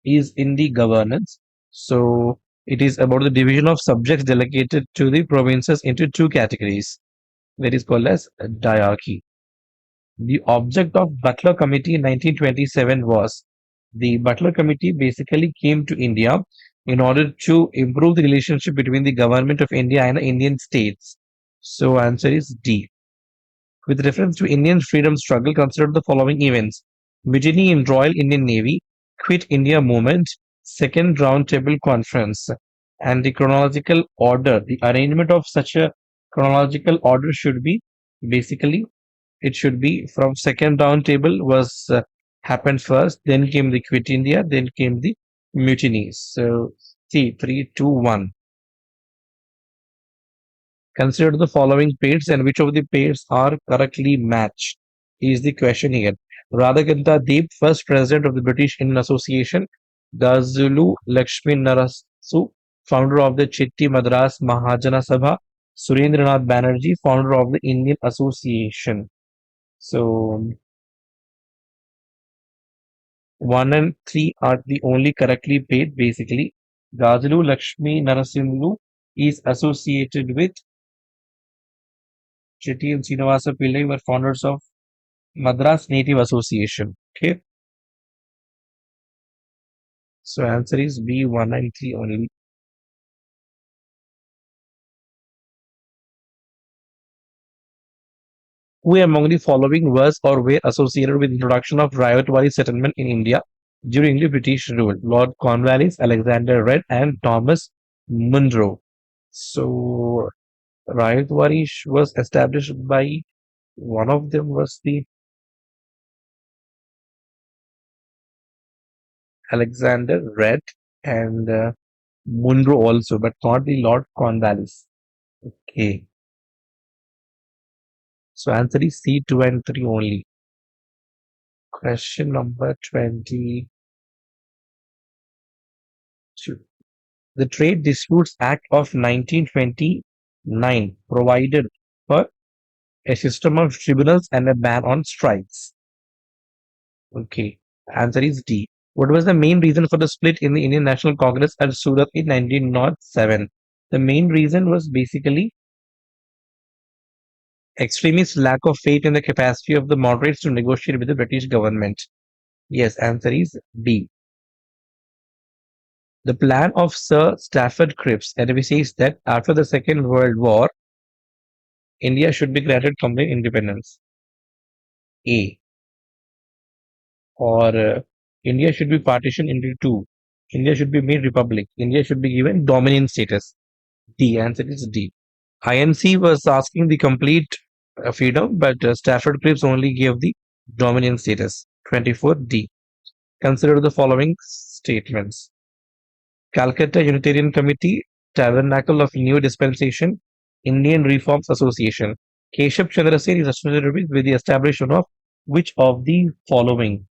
is in the governance. So it is about the division of subjects delegated to the provinces into two categories. That is called as diarchy. The object of Butler Committee in 1927 was, the Butler Committee basically came to India in order to improve the relationship between the government of India and the Indian states. So answer is D. With reference to Indian freedom struggle, consider the following events. Mutiny in Royal Indian Navy, Quit India movement, Second Roundtable Conference. And the chronological order, the arrangement of such a chronological order should be basically it should be from second roundtable was happened first, then came the Quit India, then came the mutinies. So see, 3, 2, 1. Consider the following pairs and which of the pairs are correctly matched is the question here. Radhakanta Deep, first president of the British Indian Association. Gazulu Lakshmi Narasu, founder of the Chitti Madras Mahajana Sabha. Surendranath Banerjee, founder of the Indian Association. So 1 and 3 are the only correctly paid basically. Gazulu Lakshmi Narasimlu is associated with Chetty and Srinivasa Pillai were founders of Madras Native Association. Okay. So answer is B 1 and 3 only. Who among the following was or were associated with introduction of Rayatwari settlement in India during the British rule? Lord Cornwallis, Alexander Red, and Thomas Munro. So Rayatwari was established by one of them was the Alexander Red and Munro also, but not the Lord Cornwallis. Okay. So answer is C 2 and 3 only. Question number 22. The Trade Disputes Act of 1929 provided for a system of tribunals and a ban on strikes. Okay. Answer is D. What was the main reason for the split in the Indian National Congress at Surat in 1907? The main reason was basically extremist lack of faith in the capacity of the moderates to negotiate with the British government. Yes, answer is B. The plan of Sir Stafford Cripps advocates that after the Second World War, India should be granted complete independence. A. Or India should be partitioned into two. India should be made republic. India should be given dominion status. D. Answer is D. INC was asking the complete freedom, but Stafford Cripps only gave the dominion status. 24D. Consider the following statements. Calcutta Unitarian Committee, Tabernacle of New Dispensation, Indian Reforms Association. Keshav Chandra Sen is associated with the establishment of which of the following?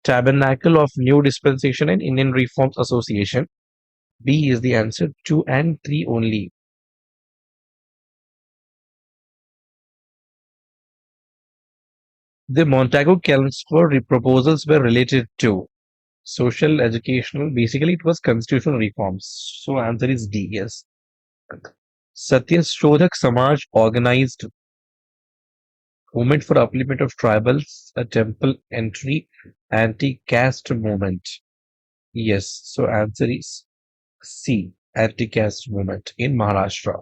Tabernacle of New Dispensation and Indian Reforms Association. B is the answer. 2 and 3 only. The Montagu-Chelmsford proposals were related to social, educational, basically it was constitutional reforms. So answer is D, yes. Satyashodhak Samaj organized movement for upliftment of tribals, a temple entry, anti-caste movement. Yes, so answer is C, anti-caste movement in Maharashtra.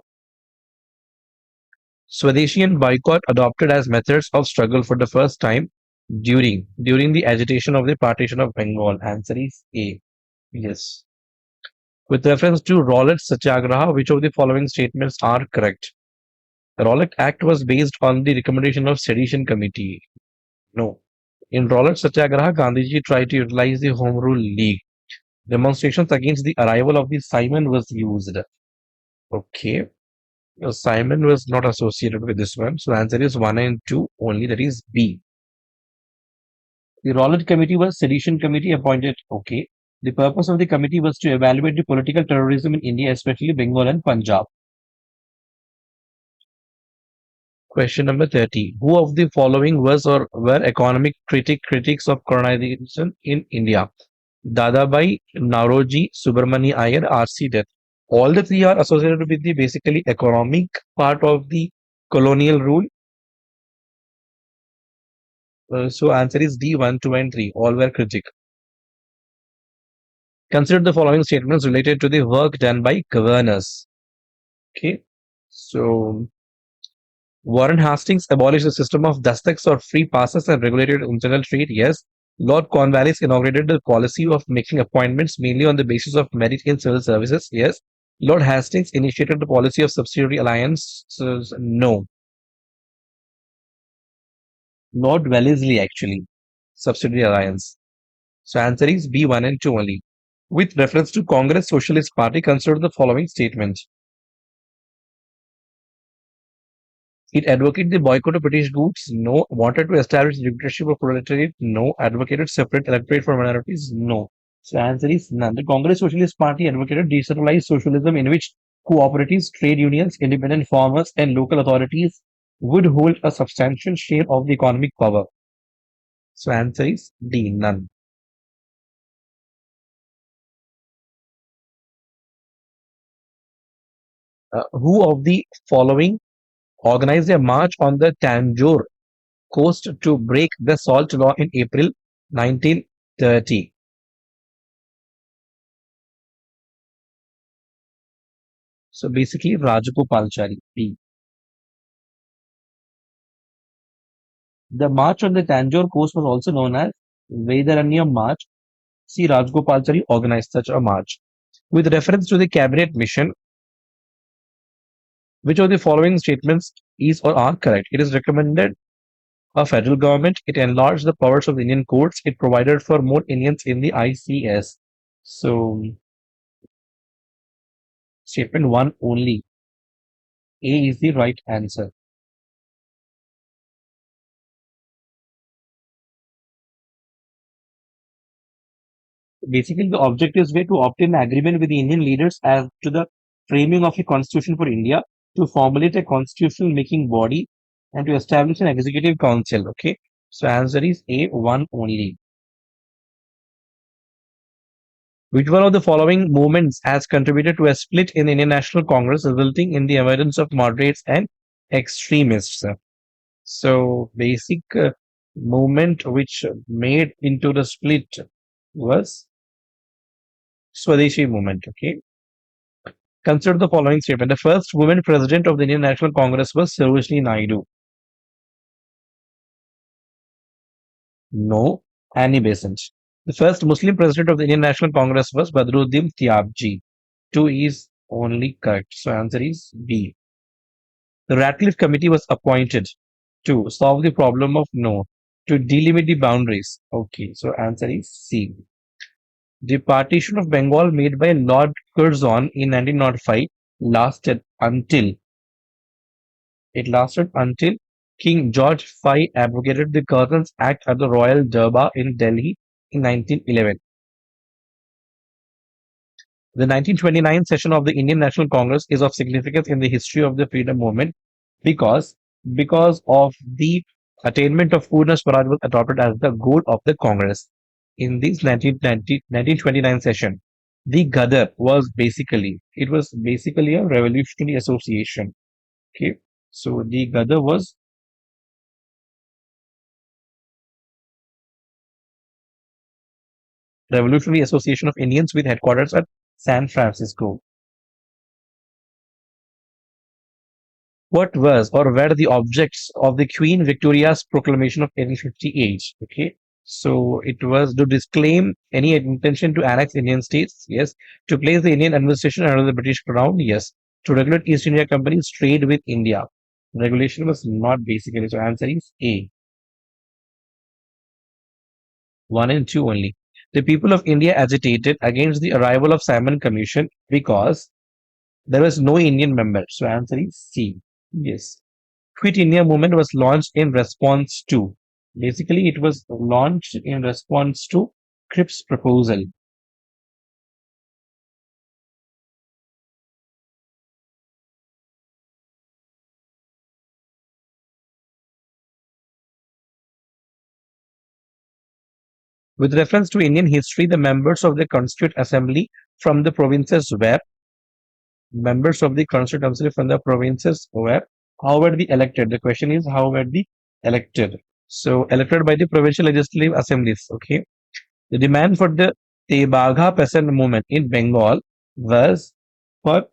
Swadeshi and boycott adopted as methods of struggle for the first time during the agitation of the partition of Bengal. Answer is A. Yes. With reference to Rowlatt Satyagraha, which of the following statements are correct? The Rowlatt Act was based on the recommendation of Sedition Committee. No. In Rowlatt Satyagraha, Gandhiji tried to utilize the Home Rule League. Demonstrations against the arrival of the Simon was used. Okay. Simon was not associated with this one. So the answer is 1 and 2 only, that is B. The Rowlatt Committee was Sedition Committee appointed. Okay. The purpose of the committee was to evaluate the political terrorism in India, especially Bengal and Punjab. Question number 30. Who of the following was or were economic critics of colonization in India? Dadabhai, Nauroji, Subramani Iyer, R.C. Death. All the three are associated with the basically economic part of the colonial rule. So answer is D 1, 2, and 3. All were critic. Consider the following statements related to the work done by governors. Okay. So Warren Hastings abolished the system of dastaks or free passes and regulated internal trade. Yes. Lord Cornwallis inaugurated the policy of making appointments mainly on the basis of merit in civil services. Yes. Lord Hastings initiated the policy of subsidiary alliances. No. Lord Wellesley actually. Subsidiary alliance. So answer is B, 1 and 2 only. With reference to Congress Socialist Party, consider the following statement. It advocated the boycott of British goods. No. Wanted to establish the dictatorship of proletariat. No. Advocated separate electorate for minorities. No. So answer is none. The Congress Socialist Party advocated decentralized socialism in which cooperatives, trade unions, independent farmers, and local authorities would hold a substantial share of the economic power. So answer is D, none. Who of the following organized a march on the Tanjore coast to break the salt law in April 1930? So basically, Rajagopalachari. B. The march on the Tanjore coast was also known as Vedaranyam March. C. Rajagopalachari organized such a march. With reference to the cabinet mission, which of the following statements is or are correct? It is recommended a federal government. It enlarged the powers of the Indian courts. It provided for more Indians in the ICS. So statement 1 only. A is the right answer. Basically, the objectives were to obtain agreement with the Indian leaders as to the framing of a constitution for India, to formulate a constitutional making body, and to establish an executive council. Okay, so answer is A, 1 only. Which one of the following movements has contributed to a split in the Indian National Congress, resulting in the emergence of moderates and extremists? So, basic movement which made into the split was Swadeshi movement. Okay. Consider the following statement. The first woman president of the Indian National Congress was Sarojini Naidu. No. Annie Besant. The first Muslim president of the Indian National Congress was Badruddin Tyabji. 2 is only correct. So answer is B. The Ratcliffe Committee was appointed to solve the problem of no, to delimit the boundaries. Okay, so answer is C. The partition of Bengal made by Lord Curzon in 1905 lasted until It lasted until King George V abrogated the Curzon's Act at the Royal Durbar in Delhi in 1911. The 1929 session of the Indian National Congress is of significance in the history of the freedom movement because because of the attainment of Purna Swaraj was adopted as the goal of the Congress. In this 1929 session, the Ghadar was basically a revolutionary association. Okay, so the Ghadar was Revolutionary Association of Indians with headquarters at San Francisco. What was or were the objects of the Queen Victoria's proclamation of 1858? Okay, so it was to disclaim any intention to annex Indian states, yes. To place the Indian administration under the British crown, yes. To regulate East India Company's trade with India. Regulation was not basically, so answer is A. 1 and 2 only. The people of India agitated against the arrival of Simon Commission because there was no Indian member. So answer is C. Yes. Quit India movement was launched in response to. Basically, it was launched in response to Cripps' proposal. With reference to Indian history, the members of the Constituent Assembly from the provinces were members of the Constituent Assembly from the provinces were how were they elected? The question is how were they elected? So elected by the provincial legislative assemblies. Okay. The demand for the Tebagha peasant movement in Bengal was for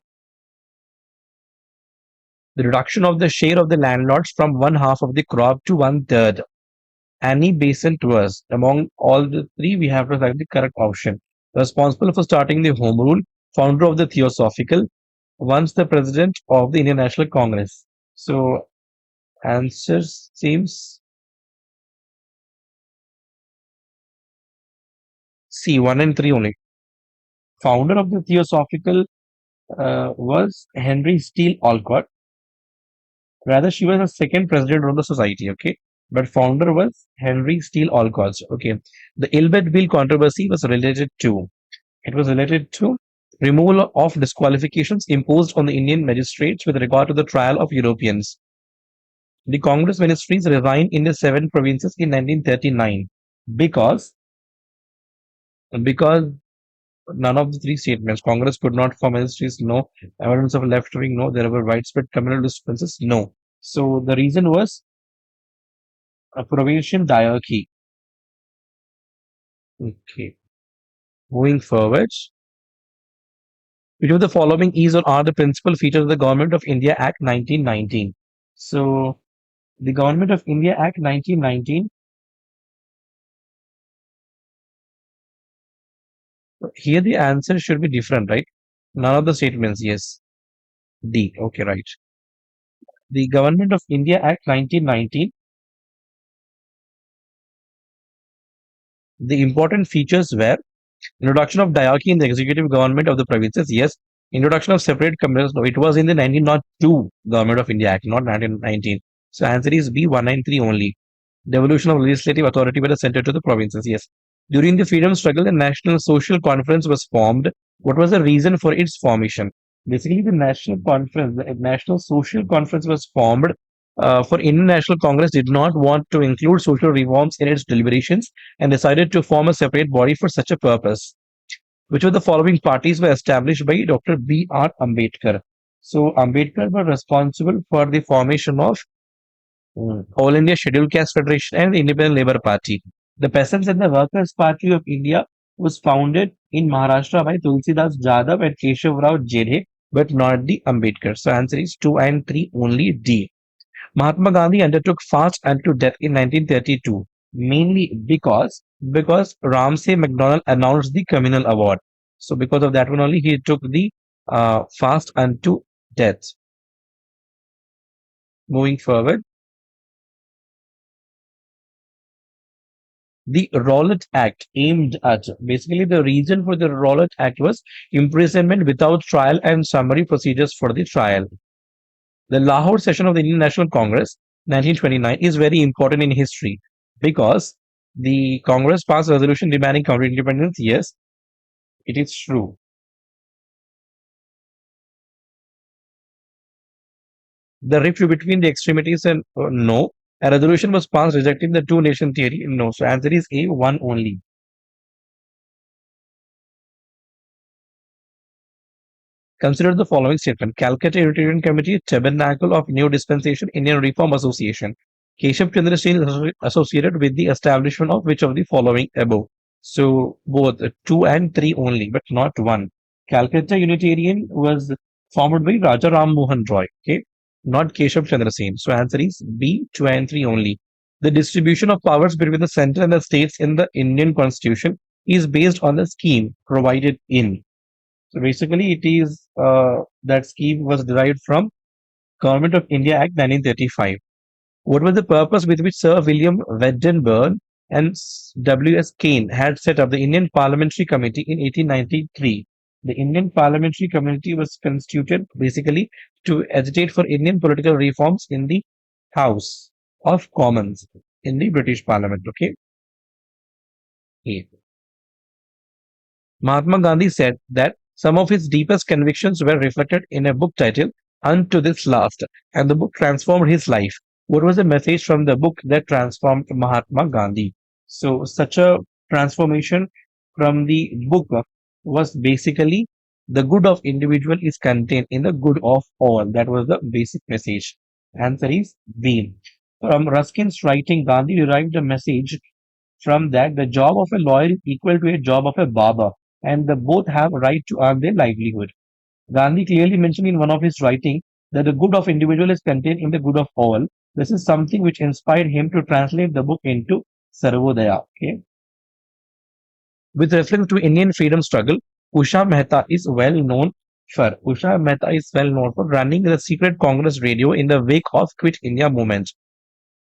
the reduction of the share of the landlords from one half of the crop to one third. Annie Besant was. Among all the three, we have to select the correct option. Responsible for starting the Home Rule, founder of the Theosophical, once the president of the Indian National Congress. So answer seems C, 1 and 3 only. Founder of the Theosophical was Henry Steele Olcott. Rather, she was the second president of the society, okay? But founder was Henry Steele Olcott, okay? The Ilbert Bill controversy was related to, it was related to removal of disqualifications imposed on the Indian magistrates with regard to the trial of Europeans. The Congress ministries resigned in the seven provinces in 1939 because because none of the three statements. Congress could not form ministries, no. Evidence of left wing, no. There were widespread communal disturbances, no. So the reason was a provincial diarchy. Okay. Moving forward, which of the following is or are the principal features of the Government of India Act 1919? So the Government of India Act 1919, here the answer should be different, right? None of the statements, yes. D. Okay, right. The Government of India Act 1919, the important features were introduction of diarchy in the executive government of the provinces, yes. Introduction of separate communals, no. It was in the 1902 Government of India Act, not 1919. So answer is B, 193 only. Devolution of legislative authority by the center to the provinces, yes. During the freedom struggle, the National Social Conference was formed. What was the reason for its formation? Basically, the National Conference, the National Social Conference was formed for Indian National Congress did not want to include social reforms in its deliberations and decided to form a separate body for such a purpose. Which of the following parties were established by Dr. B.R. Ambedkar? So Ambedkar was responsible for the formation of All India Scheduled Caste Federation and the Independent Labour Party. The Peasants and the Workers' Party of India was founded in Maharashtra by Tulsidas Jadhav and Keshav Rao Jedhe, but not the Ambedkar. So answer is 2 and 3 only D. Mahatma Gandhi undertook fast unto death in 1932, mainly because Ramsay MacDonald announced the communal award. So because of that one only, he took the fast unto death. Moving forward, the Rowlatt Act aimed at basically the reason for the Rowlatt Act was imprisonment without trial and summary procedures for the trial. The Lahore session of the Indian National Congress 1929 is very important in history because the Congress passed a resolution demanding counter independence. Yes, it is true. The rift between the extremities and no. A resolution was passed rejecting the two nation theory. No. So answer is A, one only. Consider the following statement. Calcutta Unitarian Committee, Tabernacle of New Dispensation, Indian Reform Association. Keshav Chandra Sen is associated with the establishment of which of the following above? So both 2 and 3 only, but not 1. Calcutta Unitarian was formed by Raja Ram Mohan Roy, okay, not Keshav Chandra Sen. So answer is B, 2 and 3 only. The distribution of powers between the center and the states in the Indian Constitution is based on the scheme provided in. So basically, it is that scheme was derived from Government of India Act 1935. What was the purpose with which Sir William Wedderburn and W.S. Kane had set up the Indian Parliamentary Committee in 1893? The Indian Parliamentary Committee was constituted basically to agitate for Indian political reforms in the House of Commons in the British Parliament. Okay. Yeah. Mahatma Gandhi said that some of his deepest convictions were reflected in a book titled Unto This Last, and the book transformed his life. What was the message from the book that transformed Mahatma Gandhi? So, such a transformation from the book was basically the good of individual is contained in the good of all. That was the basic message. Answer is B. From Ruskin's writing, Gandhi derived a message from that the job of a lawyer is equal to a job of a barber, and the both have right to earn their livelihood. Gandhi clearly mentioned in one of his writings that the good of individual is contained in the good of all. This is something which inspired him to translate the book into Sarvodaya. Okay. With reference to Indian freedom struggle, Usha Mehta is well known for running the secret Congress radio in the wake of Quit India movement.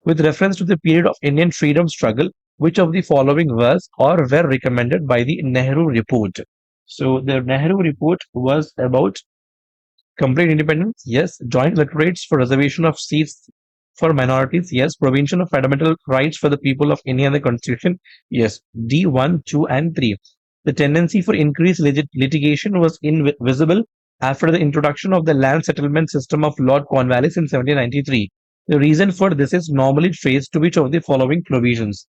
With reference to the period of Indian freedom struggle, which of the following was or were recommended by the Nehru report? So the Nehru report was about complete independence, yes. Joint electorates for reservation of seats for minorities, yes. Provision of fundamental rights for the people of India and the Constitution, yes. D1, 2, and 3. The tendency for increased litigation was invisible after the introduction of the land settlement system of Lord Cornwallis in 1793. The reason for this is normally traced to which of the following provisions?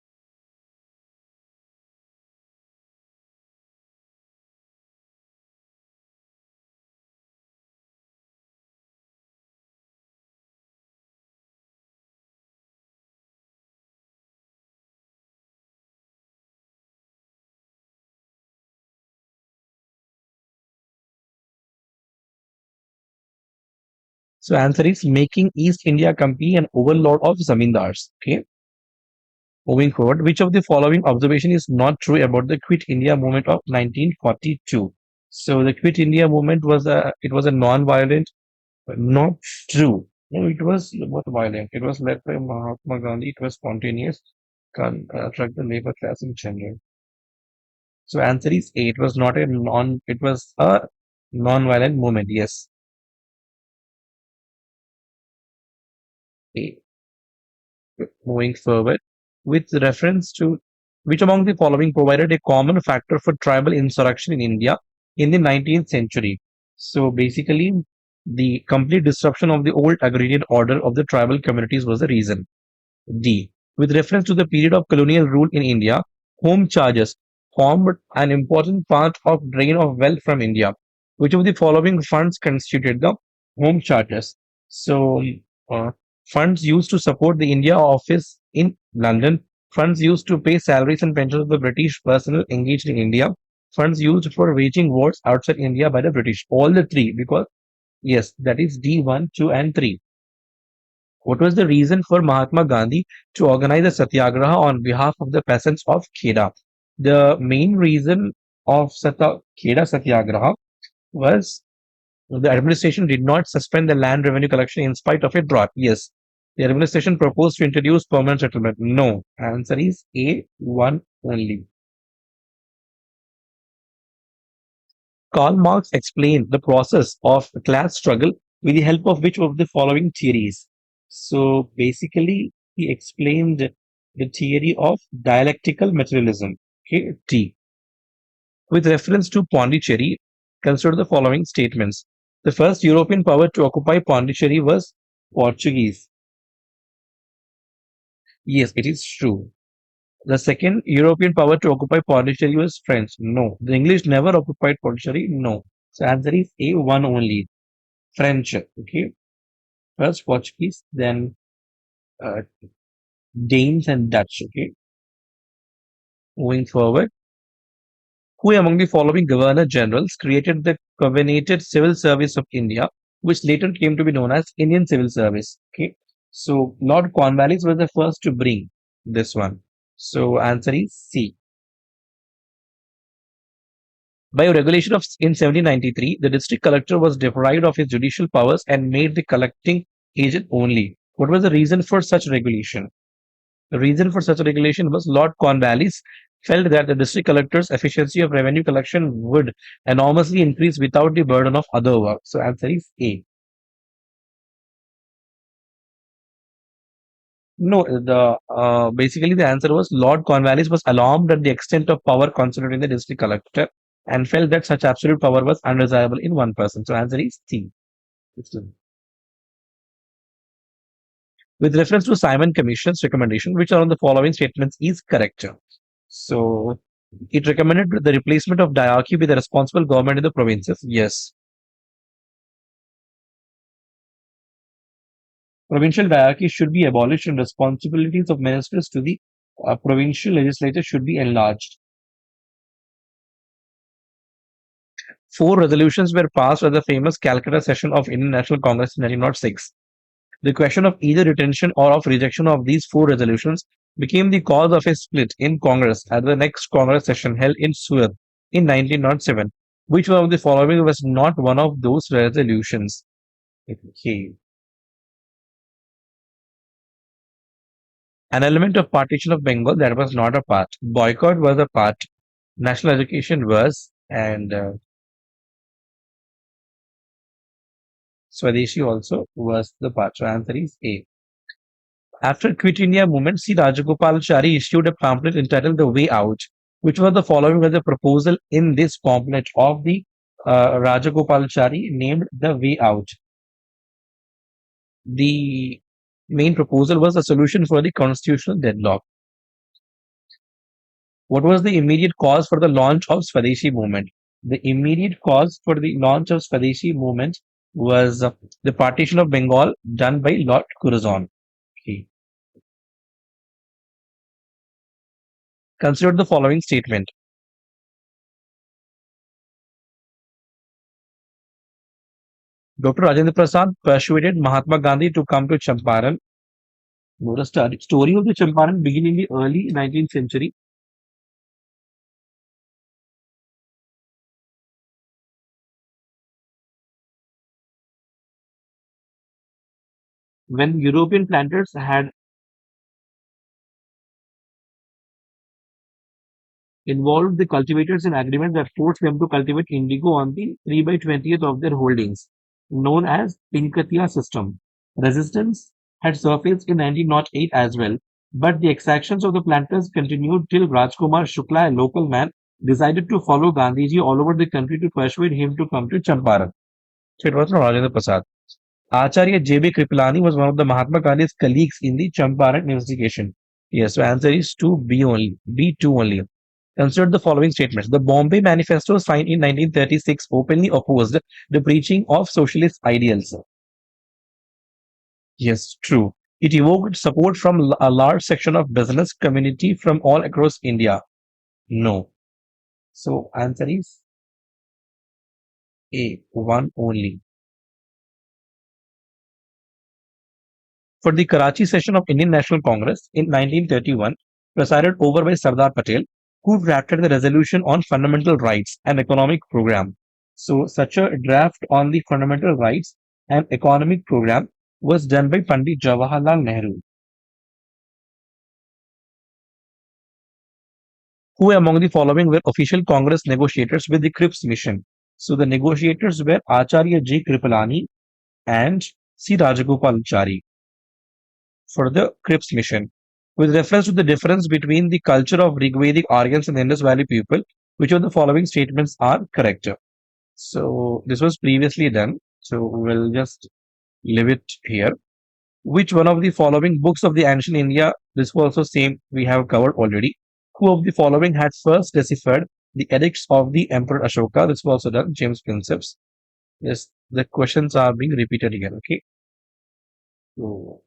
So answer is making East India Company an overlord of zamindars. Okay. Moving forward, which of the following observation is not true about the Quit India movement of 1942? So the Quit India movement was a non-violent, not true. No, it was not violent. It was led by Mahatma Gandhi. It was spontaneous, can attract the labor class in general. So answer is A. It was not a non. It was a non-violent movement. Yes, A. Moving forward, with reference to which among the following provided a common factor for tribal insurrection in India in the 19th century? So basically, the complete disruption of the old agrarian order of the tribal communities was the reason. D. With reference to the period of colonial rule in India, home charges formed an important part of drain of wealth from India. Which of the following funds constituted the home charges? So, uh, funds used to support the India office in London, funds used to pay salaries and pensions of the British personnel engaged in India, funds used for waging wars outside India by the British. All the three, because yes, that is D1, 2, and 3. What was the reason for Mahatma Gandhi to organize a satyagraha on behalf of the peasants of Kheda? The main reason of Kheda satyagraha was the administration did not suspend the land revenue collection in spite of a drought. Yes. The administration proposed to introduce permanent settlement. No. Answer is A, one only. Karl Marx explained the process of class struggle with the help of which of the following theories? So basically, he explained the theory of dialectical materialism. Okay, T. With reference to Pondicherry, consider the following statements. The first European power to occupy Pondicherry was Portuguese. Yes, it is true. The second European power to occupy Pondicherry was French. No. The English never occupied Pondicherry. No. So answer is A, one only. French. Okay. First Portuguese, then uh, Danes and Dutch. Okay. Moving forward, who among the following governor generals created the covenanted civil service of India, which later came to be known as Indian Civil Service? Okay. So Lord Cornwallis was the first to bring this one. So answer is C. By a regulation of in 1793, the district collector was deprived of his judicial powers and made the collecting agent only. What was the reason for such regulation? The reason for such a regulation was Lord Cornwallis felt that the district collector's efficiency of revenue collection would enormously increase without the burden of other work. So answer is A. No, the basically the answer was Lord Cornwallis was alarmed at the extent of power concentrated in the district collector and felt that such absolute power was undesirable in one person. So answer is C. With reference to Simon Commission's recommendation, which are on the following statements is correct? So it recommended the replacement of diarchy with a responsible government in the provinces. Yes. Provincial diarchy should be abolished and responsibilities of ministers to the provincial legislature should be enlarged. Four resolutions were passed at the famous Calcutta session of Indian National Congress in 1906. The question of either retention or of rejection of these four resolutions became the cause of a split in Congress at the next Congress session held in Surat in 1907. Which one of the following was not one of those resolutions? Okay. An element of partition of Bengal that was not a part. Boycott was a part. National education was, and Swadeshi also was the part. So answer is A. After Quit India movement, C. Rajagopalachari issued a pamphlet entitled The Way Out, which was the following was a proposal in this pamphlet of the Rajagopalachari named The Way Out. The main proposal was a solution for the constitutional deadlock. What was the immediate cause for the launch of Swadeshi movement? The immediate cause for the launch of Swadeshi movement was the partition of Bengal done by Lord Curzon. Okay. Consider the following statement. Dr. Rajendra Prasad persuaded Mahatma Gandhi to come to Champaran. The story of the Champaran began in the early 19th century when European planters had involved the cultivators in agreement that forced them to cultivate indigo on the 3 by 20th of their holdings, known as Pinkatia system. Resistance had surfaced in 1908 as well, but the exactions of the planters continued till Rajkumar Shukla, a local man, decided to follow Gandhiji all over the country to persuade him to come to Champaran. So it was not Rajendra Prasad. Acharya J.B. Kripalani was one of the Mahatma Gandhi's colleagues in the Champaran investigation. Yes, so answer is 2B only. B2 only. Consider the following statements. The Bombay Manifesto signed in 1936 openly opposed the preaching of socialist ideals. Yes, true. It evoked support from a large section of business community from all across India. No. So answer is A, one only. For the Karachi session of Indian National Congress in 1931, presided over by Sardar Patel, who drafted the resolution on fundamental rights and economic program. So, such a draft on the fundamental rights and economic program was done by Pandit Jawaharlal Nehru. Who among the following were official Congress negotiators with the Cripps mission? So, the negotiators were Acharya J. Kripalani and C. Rajagopalachari for the Cripps mission. With reference to the difference between the culture of Rigvedic Aryans and Indus Valley people, which of the following statements are correct? So this was previously done. So we'll just leave it here. Which one of the following books of the ancient India, this was also same we have covered already. Who of the following had first deciphered the edicts of the Emperor Ashoka? This was also done, James Princeps. Yes, the questions are being repeated again. Okay. So